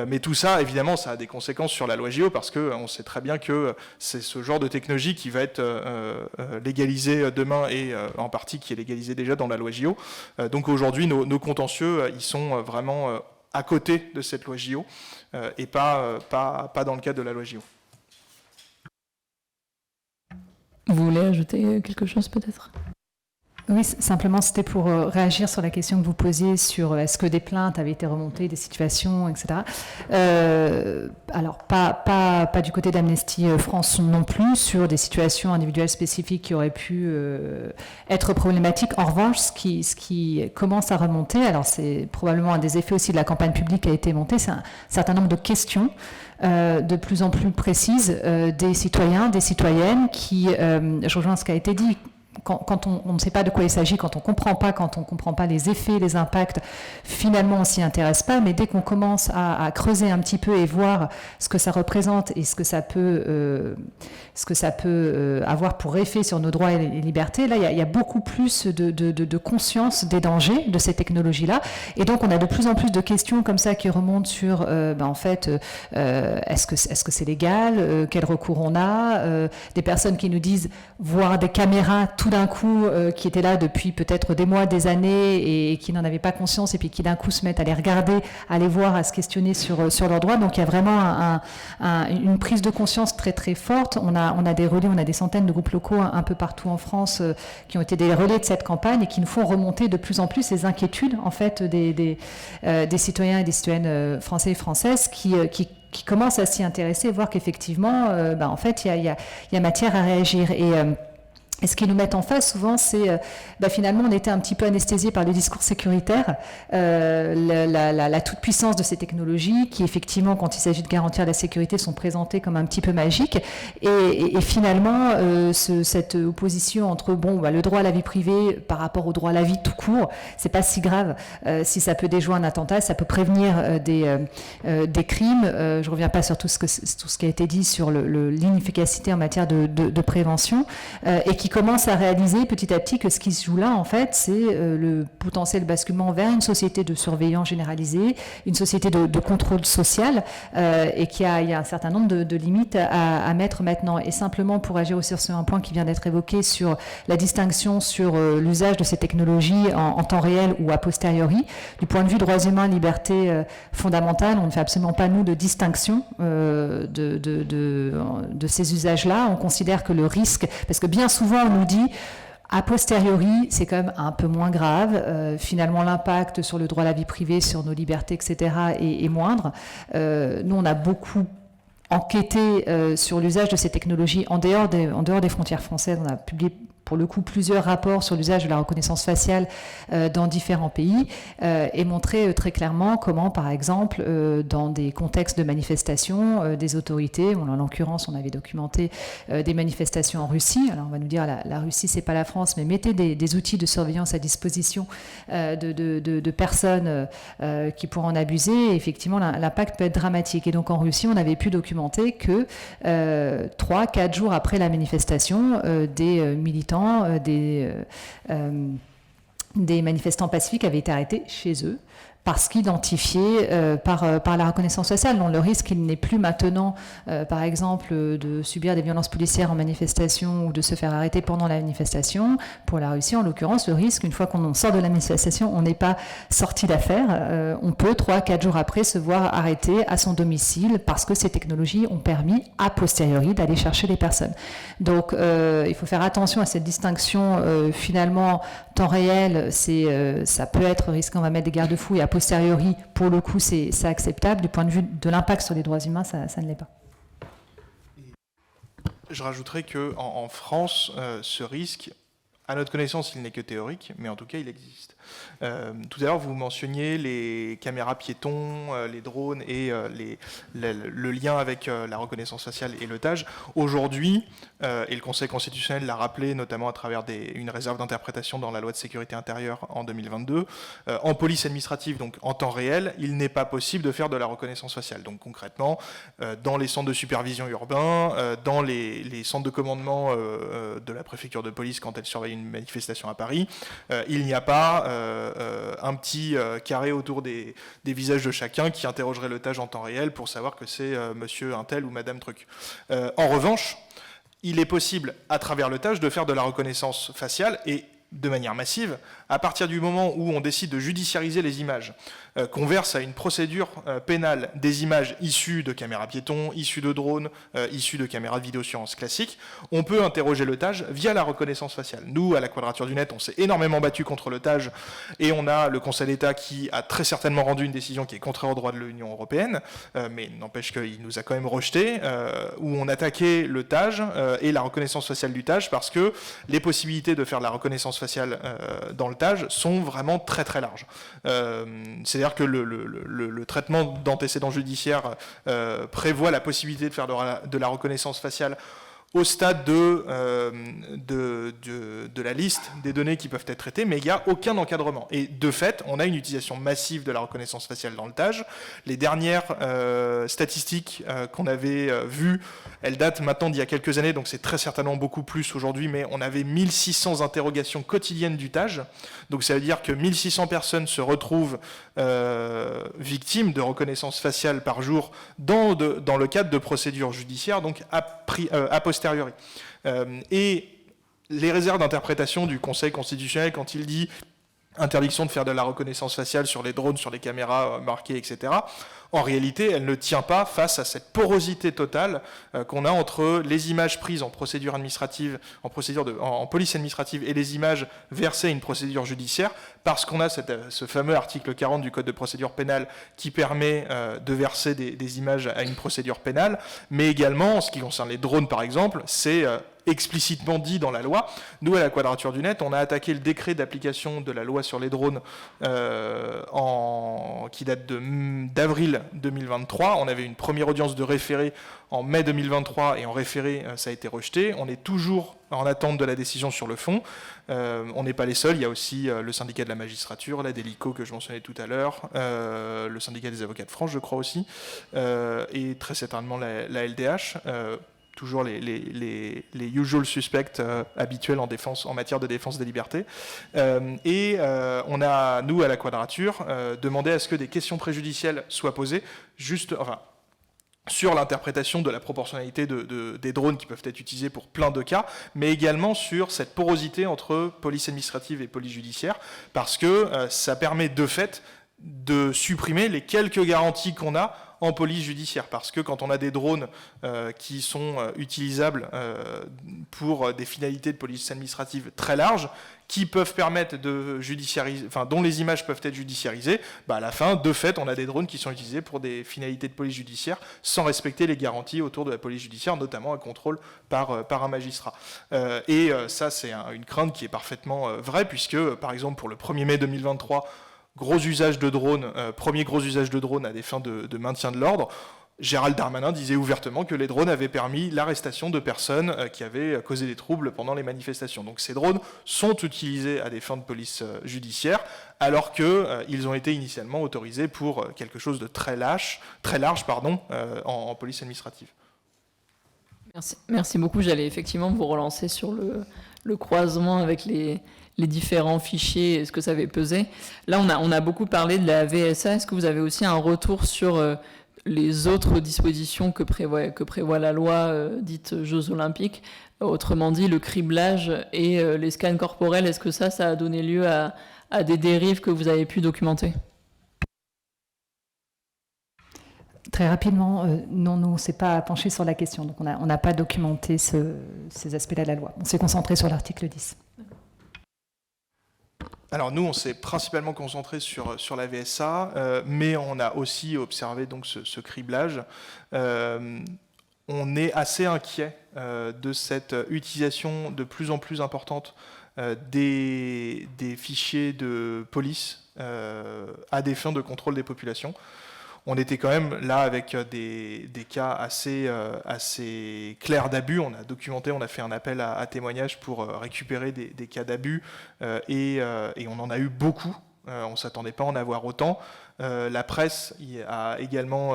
Mais tout ça, évidemment, ça a des conséquences sur la loi JO, parce qu'on sait très bien que c'est ce genre de technologie qui va être légalisé demain, et en partie qui est légalisé déjà dans la loi JO. Donc aujourd'hui, nos contentieux, ils sont vraiment à côté de cette loi JO, et pas dans le cadre de la loi JO. Vous voulez ajouter quelque chose peut-être ? Oui, simplement c'était pour réagir sur la question que vous posiez sur est-ce que des plaintes avaient été remontées, des situations, etc. Alors pas du côté d'Amnesty France non plus, sur des situations individuelles spécifiques qui auraient pu être problématiques. En revanche, ce qui commence à remonter, alors c'est probablement un des effets aussi de la campagne publique qui a été montée, c'est un certain nombre de questions de plus en plus précises des citoyens, des citoyennes qui, je rejoins ce qui a été dit, quand on ne sait pas de quoi il s'agit, quand on ne comprend pas les effets, les impacts, finalement on s'y intéresse pas, mais dès qu'on commence à creuser un petit peu et voir ce que ça représente et ce que ça peut avoir pour effet sur nos droits et libertés, là il y a beaucoup plus de conscience des dangers de ces technologies-là, et donc on a de plus en plus de questions comme ça qui remontent sur est-ce que c'est légal, quel recours on a, des personnes qui nous disent voir des caméras tout d'un coup qui étaient là depuis peut-être des mois, des années, et qui n'en avaient pas conscience, et puis qui d'un coup se mettent à les regarder, à les voir, à se questionner sur leurs droits. Donc il y a vraiment une prise de conscience très très forte. On a des relais, on a des centaines de groupes locaux un peu partout en France qui ont été des relais de cette campagne et qui nous font remonter de plus en plus ces inquiétudes en fait des citoyens et des citoyennes français et françaises qui commencent à s'y intéresser et voir qu'effectivement en fait il y a matière à réagir. Et ce qu'ils nous mettent en face souvent, c'est finalement on était un petit peu anesthésiés par le discours sécuritaire, la toute-puissance de ces technologies qui effectivement, quand il s'agit de garantir la sécurité, sont présentées comme un petit peu magiques, et finalement cette opposition entre le droit à la vie privée par rapport au droit à la vie tout court, c'est pas si grave. Si ça peut déjouer un attentat, ça peut prévenir des crimes. Je reviens pas sur tout ce qui a été dit sur l'inefficacité en matière de prévention, et qui qui commencent à réaliser petit à petit que ce qui se joue là, en fait, c'est le potentiel basculement vers une société de surveillance généralisée, une société de contrôle social, et qu'il y a un certain nombre de limites à mettre maintenant. Et simplement pour agir aussi sur un point qui vient d'être évoqué sur la distinction sur l'usage de ces technologies en temps réel ou a posteriori, du point de vue droits humains, liberté fondamentale, on ne fait absolument pas, nous, de distinction de ces usages-là. On considère que le risque, parce que bien souvent on nous dit a posteriori, c'est quand même un peu moins grave. Finalement, l'impact sur le droit à la vie privée, sur nos libertés, etc., est moindre. Nous, on a beaucoup enquêté sur l'usage de ces technologies en dehors des frontières françaises. On a publié pour le coup plusieurs rapports sur l'usage de la reconnaissance faciale dans différents pays et montré très clairement comment, par exemple, dans des contextes de manifestations, des autorités, bon, en l'occurrence, on avait documenté des manifestations en Russie. Alors, on va nous dire, la Russie, c'est pas la France, mais mettez des outils de surveillance à disposition de personnes qui pourraient en abuser. Et effectivement, l'impact peut être dramatique. Et donc, en Russie, on avait pu documenter que 3-4 jours après la manifestation, des militants, des manifestants pacifiques avaient été arrêtés chez eux parce qu'identifiés par la reconnaissance faciale. Donc le risque, il n'est plus maintenant, par exemple, de subir des violences policières en manifestation ou de se faire arrêter pendant la manifestation. Pour la Russie, en l'occurrence, le risque, une fois qu'on sort de la manifestation, on n'est pas sorti d'affaire. On peut, 3-4 jours après, se voir arrêté à son domicile parce que ces technologies ont permis, a posteriori, d'aller chercher les personnes. Donc, il faut faire attention à cette distinction. Finalement, temps réel, ça peut être risqué, on va mettre des garde-fous, et a posteriori, pour le coup, c'est acceptable. Du point de vue de l'impact sur les droits humains, ça ne l'est pas. Je rajouterais qu'en France, ce risque, à notre connaissance, il n'est que théorique, mais en tout cas, il existe. Tout à l'heure, vous mentionniez les caméras piétons, les drones et le lien avec la reconnaissance faciale et le TAJ. Aujourd'hui, et le Conseil constitutionnel l'a rappelé, notamment à travers une réserve d'interprétation dans la loi de sécurité intérieure en 2022, en police administrative, donc en temps réel, il n'est pas possible de faire de la reconnaissance faciale. Donc concrètement, dans les centres de supervision urbains, dans les centres de commandement de la préfecture de police quand elle surveille une manifestation à Paris, il n'y a pas un petit carré autour des visages de chacun qui interrogerait le TAJ en temps réel pour savoir que c'est monsieur un tel ou madame truc. En revanche, il est possible, à travers le TAJ, de faire de la reconnaissance faciale et de manière massive, à partir du moment où on décide de judiciariser les images, qu'on verse à une procédure pénale des images issues de caméras piétons, issues de drones, issues de caméras de vidéosurveillance classiques, on peut interroger le TAJ via la reconnaissance faciale. Nous, à la Quadrature du Net, on s'est énormément battu contre le TAJ et on a le Conseil d'État qui a très certainement rendu une décision qui est contraire au droit de l'Union européenne, mais n'empêche qu'il nous a quand même rejeté, où on attaquait le TAJ et la reconnaissance faciale du TAJ parce que les possibilités de faire de la reconnaissance faciale dans le TAJ sont vraiment très très larges. C'est-à-dire que le traitement d'antécédents judiciaires prévoit la possibilité de faire de la reconnaissance faciale au stade de la liste des données qui peuvent être traitées, mais il n'y a aucun encadrement. Et de fait, on a une utilisation massive de la reconnaissance faciale dans le TAJ. Les dernières statistiques qu'on avait vues, elles datent maintenant d'il y a quelques années, donc c'est très certainement beaucoup plus aujourd'hui, mais on avait 1600 interrogations quotidiennes du TAJ. Donc ça veut dire que 1600 personnes se retrouvent victimes de reconnaissance faciale par jour dans le cadre de procédures judiciaires, donc a posteriori. Et les réserves d'interprétation du Conseil constitutionnel, quand il dit interdiction de faire de la reconnaissance faciale sur les drones, sur les caméras marquées, etc., en réalité, elle ne tient pas face à cette porosité totale qu'on a entre les images prises en procédure administrative, en police administrative, et les images versées à une procédure judiciaire, parce qu'on a ce fameux article 40 du Code de procédure pénale qui permet de verser des images à une procédure pénale, mais également, en ce qui concerne les drones par exemple, c'est explicitement dit dans la loi. Nous, à la Quadrature du Net, on a attaqué le décret d'application de la loi sur les drones qui date d'avril 2023. On avait une première audience de référé en mai 2023 et en référé, ça a été rejeté. On est toujours en attente de la décision sur le fond. On n'est pas les seuls. Il y a aussi le syndicat de la magistrature, la Délico que je mentionnais tout à l'heure, le syndicat des avocats de France, je crois aussi, et très certainement la LDH. toujours les usual suspects habituels en matière de défense des libertés. On a, nous, à la Quadrature, demandé à ce que des questions préjudicielles soient posées, sur l'interprétation de la proportionnalité des drones qui peuvent être utilisés pour plein de cas, mais également sur cette porosité entre police administrative et police judiciaire, parce que ça permet de fait de supprimer les quelques garanties qu'on a en police judiciaire, parce que quand on a des drones qui sont utilisables pour des finalités de police administrative très larges, qui peuvent permettre de judiciariser, dont les images peuvent être judiciarisées, à la fin, de fait, on a des drones qui sont utilisés pour des finalités de police judiciaire sans respecter les garanties autour de la police judiciaire, notamment un contrôle par un magistrat. Ça, c'est une crainte qui est parfaitement vraie, puisque, par exemple, pour le 1er mai 2023, premier gros usage de drone à des fins de maintien de l'ordre, Gérald Darmanin disait ouvertement que les drones avaient permis l'arrestation de personnes qui avaient causé des troubles pendant les manifestations. Donc ces drones sont utilisés à des fins de police judiciaire, alors qu'ils ont été initialement autorisés pour quelque chose de très large en police administrative. Merci beaucoup. J'allais effectivement vous relancer sur le croisement avec les différents fichiers et ce que ça avait pesé. Là, on a beaucoup parlé de la VSA. Est-ce que vous avez aussi un retour sur les autres dispositions que prévoit la loi dite Jeux Olympiques, autrement dit le criblage et les scans corporels? Est-ce que ça a donné lieu à des dérives que vous avez pu documenter? Très rapidement, non, nous, on ne s'est pas penché sur la question, donc on n'a pas documenté ces aspects-là de la loi. On s'est concentré sur l'article 10. Alors nous, on s'est principalement concentré sur la VSA, mais on a aussi observé donc ce criblage. On est assez inquiet de cette utilisation de plus en plus importante des fichiers de police à des fins de contrôle des populations. On était quand même là avec des cas assez clairs d'abus. On a documenté, on a fait un appel à témoignages pour récupérer des cas d'abus et on en a eu beaucoup. On ne s'attendait pas à en avoir autant. La presse a également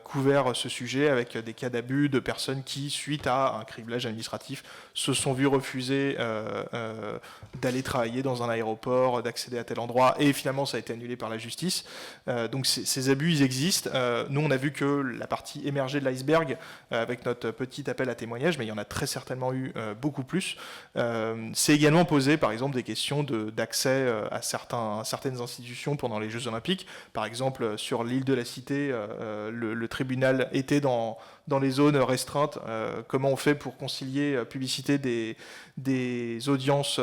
couvert ce sujet avec des cas d'abus de personnes qui, suite à un criblage administratif, se sont vues refuser d'aller travailler dans un aéroport, d'accéder à tel endroit, et finalement ça a été annulé par la justice. Donc ces abus, ils existent. Nous, on a vu que la partie émergée de l'iceberg avec notre petit appel à témoignages, mais il y en a très certainement eu beaucoup plus. C'est également posé, par exemple, des questions d'accès à certaines institutions pendant les Jeux Olympiques. Par exemple, sur l'île de la Cité, le tribunal était dans les zones restreintes. Comment on fait pour concilier publicité des audiences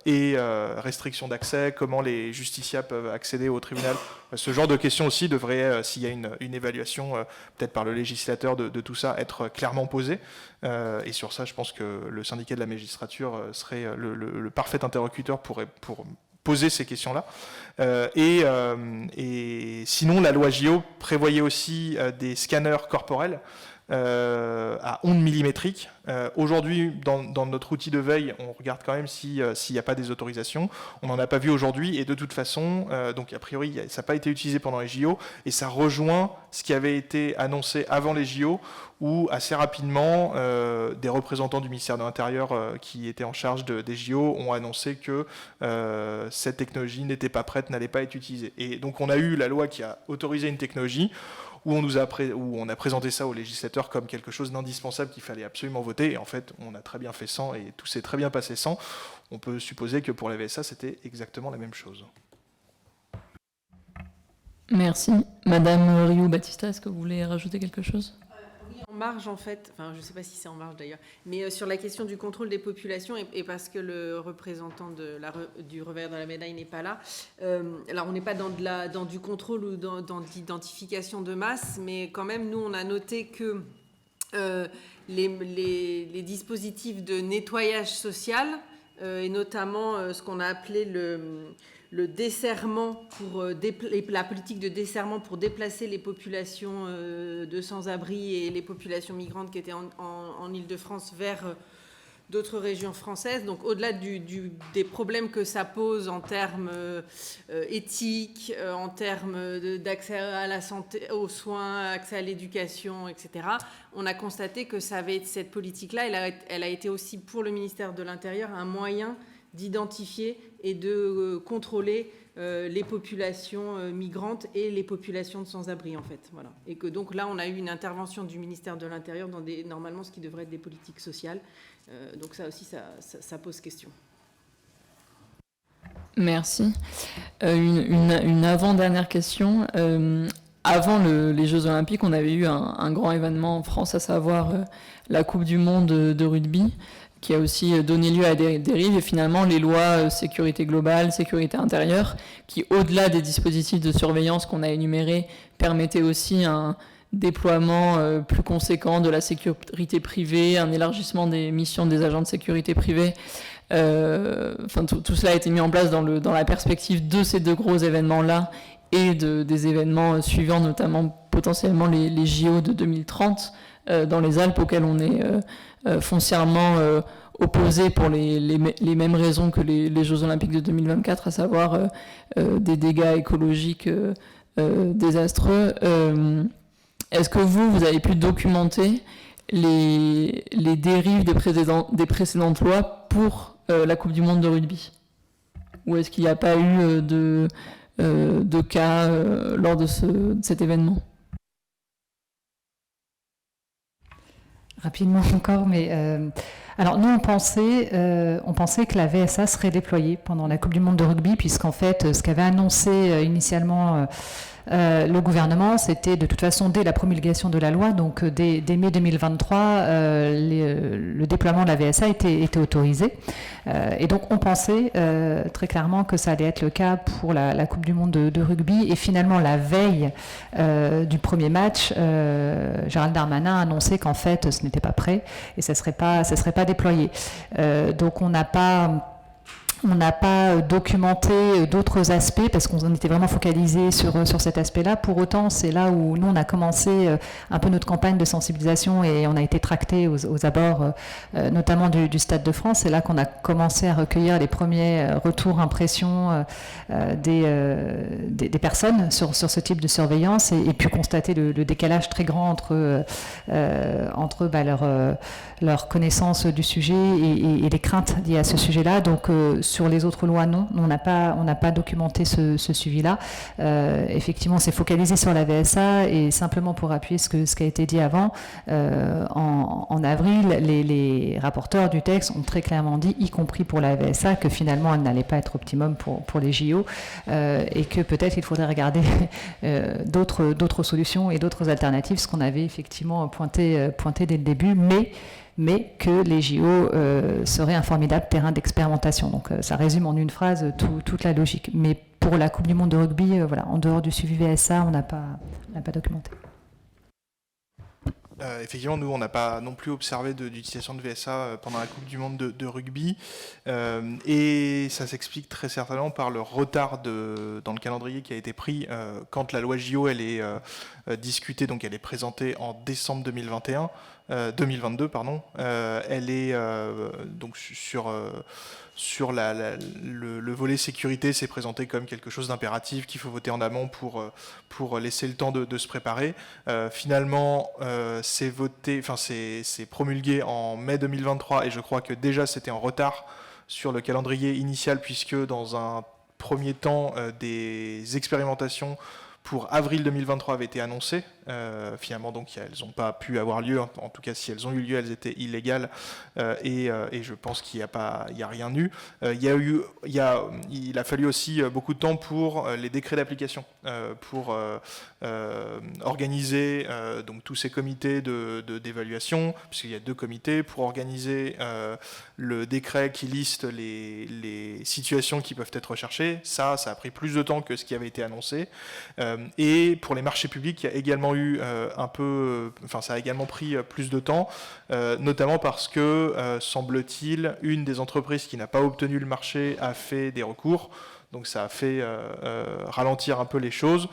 et restriction d'accès? Comment les justiciables peuvent accéder au tribunal? Ce genre de questions aussi devrait, s'il y a une évaluation, peut-être par le législateur de tout ça, être clairement posée. Et sur ça, je pense que le syndicat de la magistrature serait le parfait interlocuteur pour poser ces questions-là. Et sinon, la loi JO prévoyait aussi des scanners corporels à ondes millimétriques. Aujourd'hui, dans notre outil de veille, on regarde quand même s'il n'y a pas des autorisations. On n'en a pas vu aujourd'hui, et de toute façon, donc a priori, ça n'a pas été utilisé pendant les JO, et ça rejoint ce qui avait été annoncé avant les JO, où assez rapidement, des représentants du ministère de l'Intérieur qui étaient en charge des JO ont annoncé que cette technologie n'était pas prête, n'allait pas être utilisée. Et donc on a eu la loi qui a autorisé une technologie où on a présenté ça aux législateurs comme quelque chose d'indispensable qu'il fallait absolument voter, et en fait on a très bien fait sans, et tout s'est très bien passé sans. On peut supposer que pour la VSA c'était exactement la même chose. Merci. Madame Riou-Battista, est-ce que vous voulez rajouter quelque chose ? En marge, en fait, enfin, je ne sais pas si c'est en marge d'ailleurs, mais sur la question du contrôle des populations, et parce que le représentant du revers de la médaille n'est pas là, alors on n'est pas dans du contrôle ou dans l'identification de masse, mais quand même, nous, on a noté que les dispositifs de nettoyage social, et notamment ce qu'on a appelé le desserrement la politique de desserrement pour déplacer les populations de sans-abri et les populations migrantes qui étaient en Île-de-France vers d'autres régions françaises. Donc au-delà des problèmes que ça pose en termes éthiques, en termes d'accès à la santé, aux soins, accès à l'éducation, etc., on a constaté que cette politique-là, elle a été aussi pour le ministère de l'Intérieur un moyen d'identifier et de contrôler les populations migrantes et les populations de sans-abri, en fait. Voilà. Et que donc là, on a eu une intervention du ministère de l'Intérieur dans normalement ce qui devrait être des politiques sociales. Donc ça aussi, ça pose question. Merci. Une avant-dernière question. Avant les Jeux Olympiques, on avait eu un grand événement en France, à savoir la Coupe du Monde de rugby, qui a aussi donné lieu à des dérives. Et finalement, les lois sécurité globale, sécurité intérieure, qui, au-delà des dispositifs de surveillance qu'on a énumérés, permettaient aussi un déploiement plus conséquent de la sécurité privée, un élargissement des missions des agents de sécurité privée. Tout cela a été mis en place dans la perspective de ces deux gros événements-là et des événements suivants, notamment potentiellement les JO de 2030 dans les Alpes, auxquels on est foncièrement opposé pour les mêmes raisons que les Jeux Olympiques de 2024, à savoir des dégâts écologiques désastreux. Est-ce que vous avez pu documenter les dérives des précédentes lois pour la Coupe du Monde de rugby? Ou est-ce qu'il n'y a pas eu de cas lors de cet événement? Rapidement encore, mais alors nous on pensait que la VSA serait déployée pendant la Coupe du Monde de rugby, puisqu'en fait ce qu'avait annoncé initialement le gouvernement, c'était de toute façon dès la promulgation de la loi, donc dès mai 2023, le déploiement de la VSA était autorisé. Et donc on pensait très clairement que ça allait être le cas pour la Coupe du Monde de rugby. Et finalement, la veille du premier match, Gérald Darmanin a annoncé qu'en fait ce n'était pas prêt et ça serait pas déployé. Donc on n'a pas documenté d'autres aspects parce qu'on était vraiment focalisé sur cet aspect-là. Pour autant, c'est là où nous, on a commencé un peu notre campagne de sensibilisation et on a été tractés aux abords, notamment du Stade de France. C'est là qu'on a commencé à recueillir les premiers retours, impressions des personnes sur ce type de surveillance et puis constater le décalage très grand entre leur connaissance du sujet et les craintes liées à ce sujet-là. Donc, sur les autres lois, non, on n'a pas documenté ce suivi-là. Effectivement, c'est focalisé sur la VSA et simplement pour appuyer ce qui a été dit avant, en avril, les rapporteurs du texte ont très clairement dit, y compris pour la VSA, que finalement elle n'allait pas être optimum pour les JO et que peut-être il faudrait regarder d'autres solutions et d'autres alternatives, ce qu'on avait effectivement pointé dès le début, mais que les JO seraient un formidable terrain d'expérimentation. Donc ça résume en une phrase toute la logique. Mais pour la Coupe du Monde de rugby, en dehors du suivi VSA, on n'a pas documenté. Effectivement, nous, on n'a pas non plus observé d'utilisation de VSA pendant la Coupe du Monde de rugby. Et ça s'explique très certainement par le retard dans le calendrier qui a été pris quand la loi JO elle est discutée, donc elle est présentée en décembre 2022, pardon. Elle est donc sur le volet sécurité, c'est présenté comme quelque chose d'impératif qu'il faut voter en amont pour laisser le temps de se préparer. Finalement, c'est promulgué en mai 2023 et je crois que déjà c'était en retard sur le calendrier initial puisque dans un premier temps, des expérimentations pour avril 2023 avaient été annoncées. Finalement, donc, elles n'ont pas pu avoir lieu. En tout cas, si elles ont eu lieu, elles étaient illégales. Et je pense qu'il n'y a rien eu. Il a fallu aussi beaucoup de temps pour les décrets d'application, pour organiser donc, tous ces comités d'évaluation, puisqu'il y a 2 comités, pour organiser le décret qui liste les situations qui peuvent être recherchées. Ça a pris plus de temps que ce qui avait été annoncé. Et pour les marchés publics, il y a également eu ça a également pris plus de temps, notamment parce que, semble-t-il, une des entreprises qui n'a pas obtenu le marché a fait des recours, donc ça a fait ralentir un peu les choses.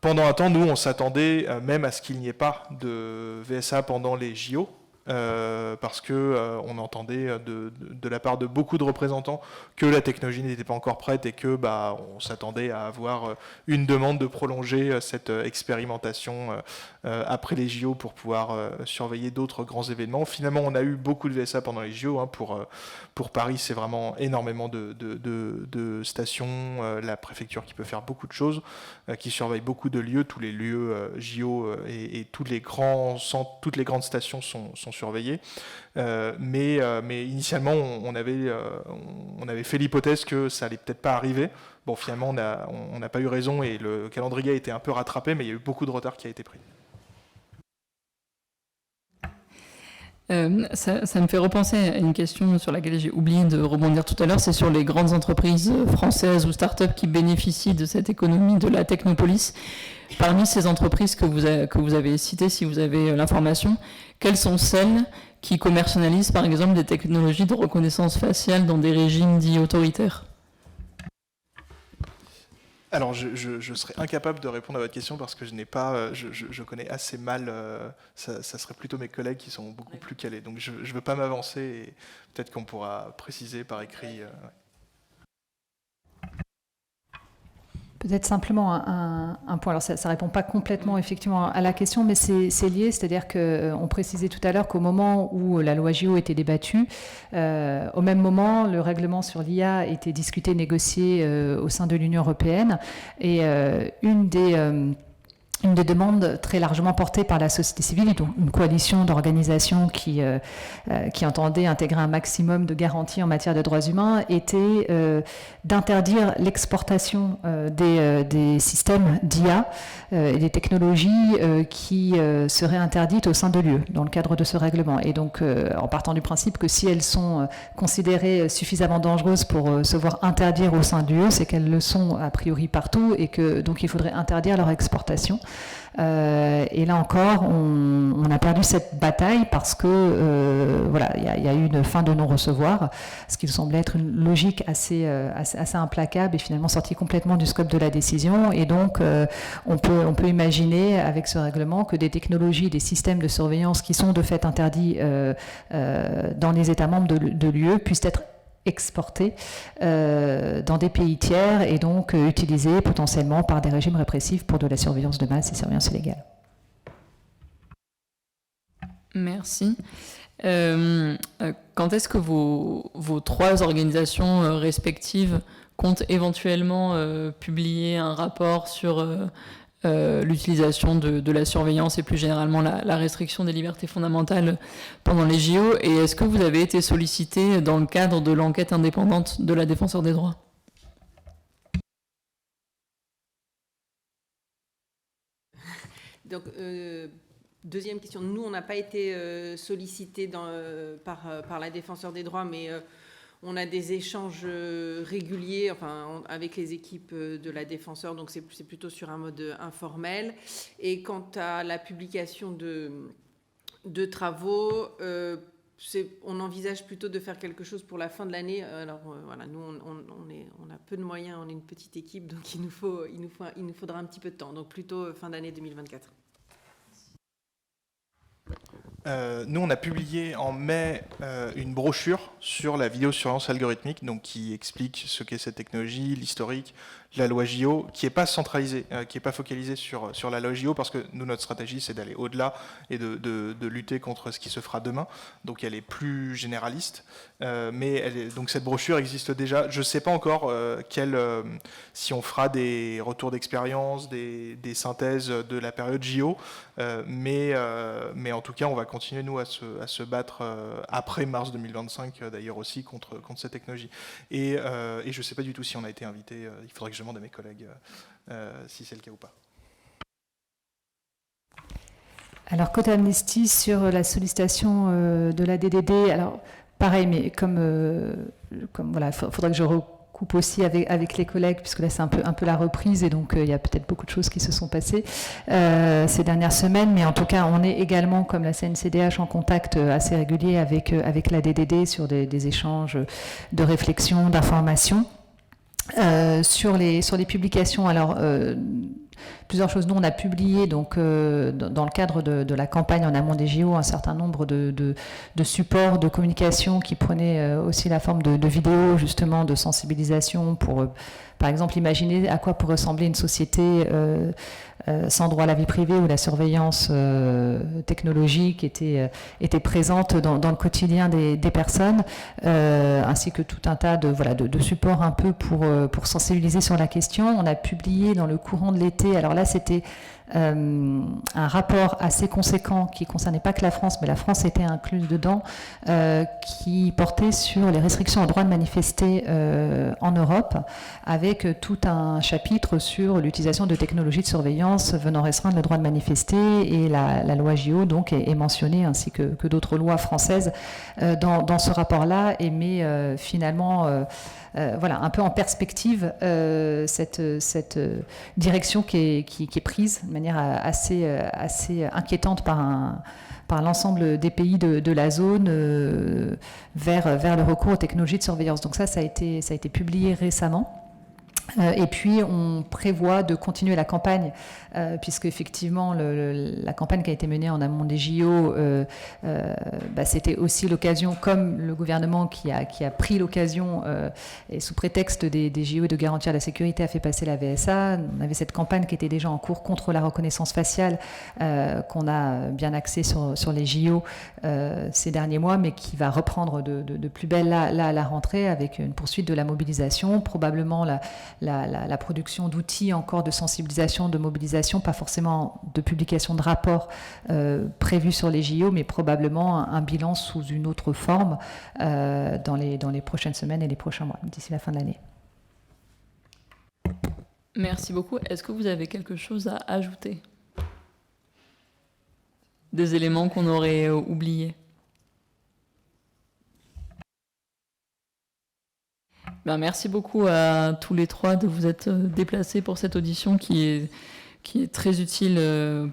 Pendant un temps, nous, on s'attendait même à ce qu'il n'y ait pas de VSA pendant les JO, parce que on entendait de la part de beaucoup de représentants que la technologie n'était pas encore prête et que on s'attendait à avoir une demande de prolonger cette expérimentation après les JO pour pouvoir surveiller d'autres grands événements. Finalement, on a eu beaucoup de VSA pendant les JO. Pour Paris, c'est vraiment énormément de stations, la préfecture qui peut faire beaucoup de choses, qui surveille beaucoup de lieux, tous les lieux JO et tous les grands centres, toutes les grandes stations sont surveillées. Mais initialement, on avait fait l'hypothèse que ça allait peut-être pas arriver. Bon, finalement, on n'a pas eu raison et le calendrier a été un peu rattrapé, mais il y a eu beaucoup de retard qui a été pris. Ça me fait repenser à une question sur laquelle j'ai oublié de rebondir tout à l'heure, c'est sur les grandes entreprises françaises ou start-up qui bénéficient de cette économie de la technopolis. Parmi ces entreprises que vous avez citées, si vous avez l'information, quelles sont celles qui commercialisent par exemple des technologies de reconnaissance faciale dans des régimes dits autoritaires ? Alors, je serais incapable de répondre à votre question parce que je connais assez mal, ça serait plutôt mes collègues qui sont beaucoup plus calés. Donc, je ne veux pas m'avancer et peut-être qu'on pourra préciser par écrit. Peut-être simplement un point. Alors, ça ne répond pas complètement effectivement à la question, mais c'est lié. C'est-à-dire qu'on précisait tout à l'heure qu'au moment où la loi JO était débattue, au même moment, le règlement sur l'IA était discuté, négocié au sein de l'Union européenne. Et une des demandes très largement portées par la société civile, donc une coalition d'organisations qui entendait intégrer un maximum de garanties en matière de droits humains, était d'interdire l'exportation des systèmes d'IA et des technologies qui seraient interdites au sein de l'UE dans le cadre de ce règlement. Et donc, en partant du principe que si elles sont considérées suffisamment dangereuses pour se voir interdire au sein de l'UE, c'est qu'elles le sont a priori partout et que donc il faudrait interdire leur exportation. Et là encore, on a perdu cette bataille parce que voilà, il y a eu une fin de non-recevoir, ce qui semblait être une logique assez implacable et finalement sortie complètement du scope de la décision. Et donc, on peut imaginer avec ce règlement que des technologies, des systèmes de surveillance qui sont de fait interdits dans les États membres de l'UE puissent être exportés dans des pays tiers et donc utilisés potentiellement par des régimes répressifs pour de la surveillance de masse et surveillance illégale. Merci. Quand est-ce que vos trois organisations respectives comptent éventuellement publier un rapport sur l'utilisation de la surveillance et plus généralement la restriction des libertés fondamentales pendant les JO, et est-ce que vous avez été sollicité dans le cadre de l'enquête indépendante de la Défenseure des droits ? Donc, deuxième question, nous on n'a pas été sollicité par la Défenseure des droits, mais on a des échanges réguliers avec les équipes de la Défenseure, donc c'est plutôt sur un mode informel. Et quant à la publication de travaux, on envisage plutôt de faire quelque chose pour la fin de l'année. Alors voilà, nous on a peu de moyens, on est une petite équipe, donc il nous faudra un petit peu de temps, donc plutôt fin d'année 2024. Nous, on a publié en mai une brochure sur la vidéosurveillance algorithmique, donc qui explique ce qu'est cette technologie, l'historique, la loi JO, qui n'est pas centralisée, qui n'est pas focalisée sur la loi JO, parce que nous, notre stratégie, c'est d'aller au-delà et de lutter contre ce qui se fera demain. Donc, elle est plus généraliste. Donc, cette brochure existe déjà. Je ne sais pas encore si on fera des retours d'expérience, des synthèses de la période JO, mais en tout cas, on va continuer, nous, à se battre après mars 2025, d'ailleurs aussi, contre cette technologie. Et je ne sais pas du tout si on a été invité. Il faudrait que je demande à mes collègues si c'est le cas ou pas. Alors, côté Amnesty, sur la sollicitation de la DDD, alors pareil, mais comme voilà, il faudrait que je recoupe aussi avec les collègues, puisque là c'est un peu la reprise, et donc il y a peut-être beaucoup de choses qui se sont passées ces dernières semaines, mais en tout cas, on est également, comme la CNCDH, en contact assez régulier avec la DDD sur des échanges de réflexion, d'informations. Sur les publications, alors plusieurs choses. Nous, on a publié donc dans le cadre de la campagne en amont des JO un certain nombre de supports de communication qui prenaient aussi la forme de vidéos justement de sensibilisation pour, par exemple, imaginer à quoi pourrait ressembler une société sans droit à la vie privée, où la surveillance technologique était présente dans le quotidien des personnes, ainsi que tout un tas de supports un peu pour sensibiliser sur la question. On a publié dans le courant de l'été, alors là c'était un rapport assez conséquent qui ne concernait pas que la France, mais la France était incluse dedans, qui portait sur les restrictions au droit de manifester en Europe, avec tout un chapitre sur l'utilisation de technologies de surveillance venant restreindre le droit de manifester, et la loi JO donc est mentionnée, ainsi que d'autres lois françaises dans ce rapport-là, et met finalement un peu en perspective cette direction qui est prise de manière assez inquiétante par l'ensemble des pays de la zone vers le recours aux technologies de surveillance. Donc ça a été publié récemment. Et puis on prévoit de continuer la campagne, puisque effectivement la campagne qui a été menée en amont des JO, c'était aussi l'occasion, comme le gouvernement qui a pris l'occasion et sous prétexte des JO et de garantir la sécurité a fait passer la VSA. On avait cette campagne qui était déjà en cours contre la reconnaissance faciale, qu'on a bien axée sur les JO ces derniers mois, mais qui va reprendre de plus belle là à la rentrée, avec une poursuite de la mobilisation, probablement la production d'outils encore de sensibilisation, de mobilisation, pas forcément de publication de rapports prévus sur les JO, mais probablement un bilan sous une autre forme dans les prochaines semaines et les prochains mois, d'ici la fin de l'année. Merci beaucoup. Est-ce que vous avez quelque chose à ajouter? Des éléments qu'on aurait oubliés? Merci beaucoup à tous les trois de vous être déplacés pour cette audition qui est très utile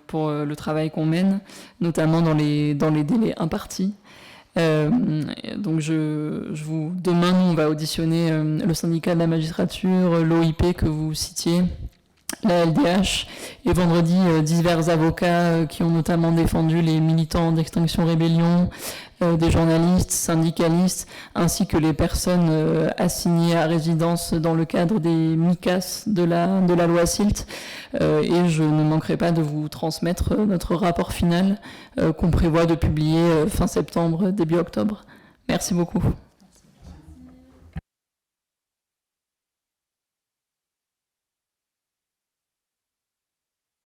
pour le travail qu'on mène, notamment dans les délais impartis. Donc demain, nous, on va auditionner le syndicat de la magistrature, l'OIP que vous citiez, la LDH, et vendredi, divers avocats qui ont notamment défendu les militants d'Extinction Rébellion, des journalistes, syndicalistes, ainsi que les personnes assignées à résidence dans le cadre des MICAS de la loi SILT. Et je ne manquerai pas de vous transmettre notre rapport final qu'on prévoit de publier fin septembre, début octobre. Merci beaucoup.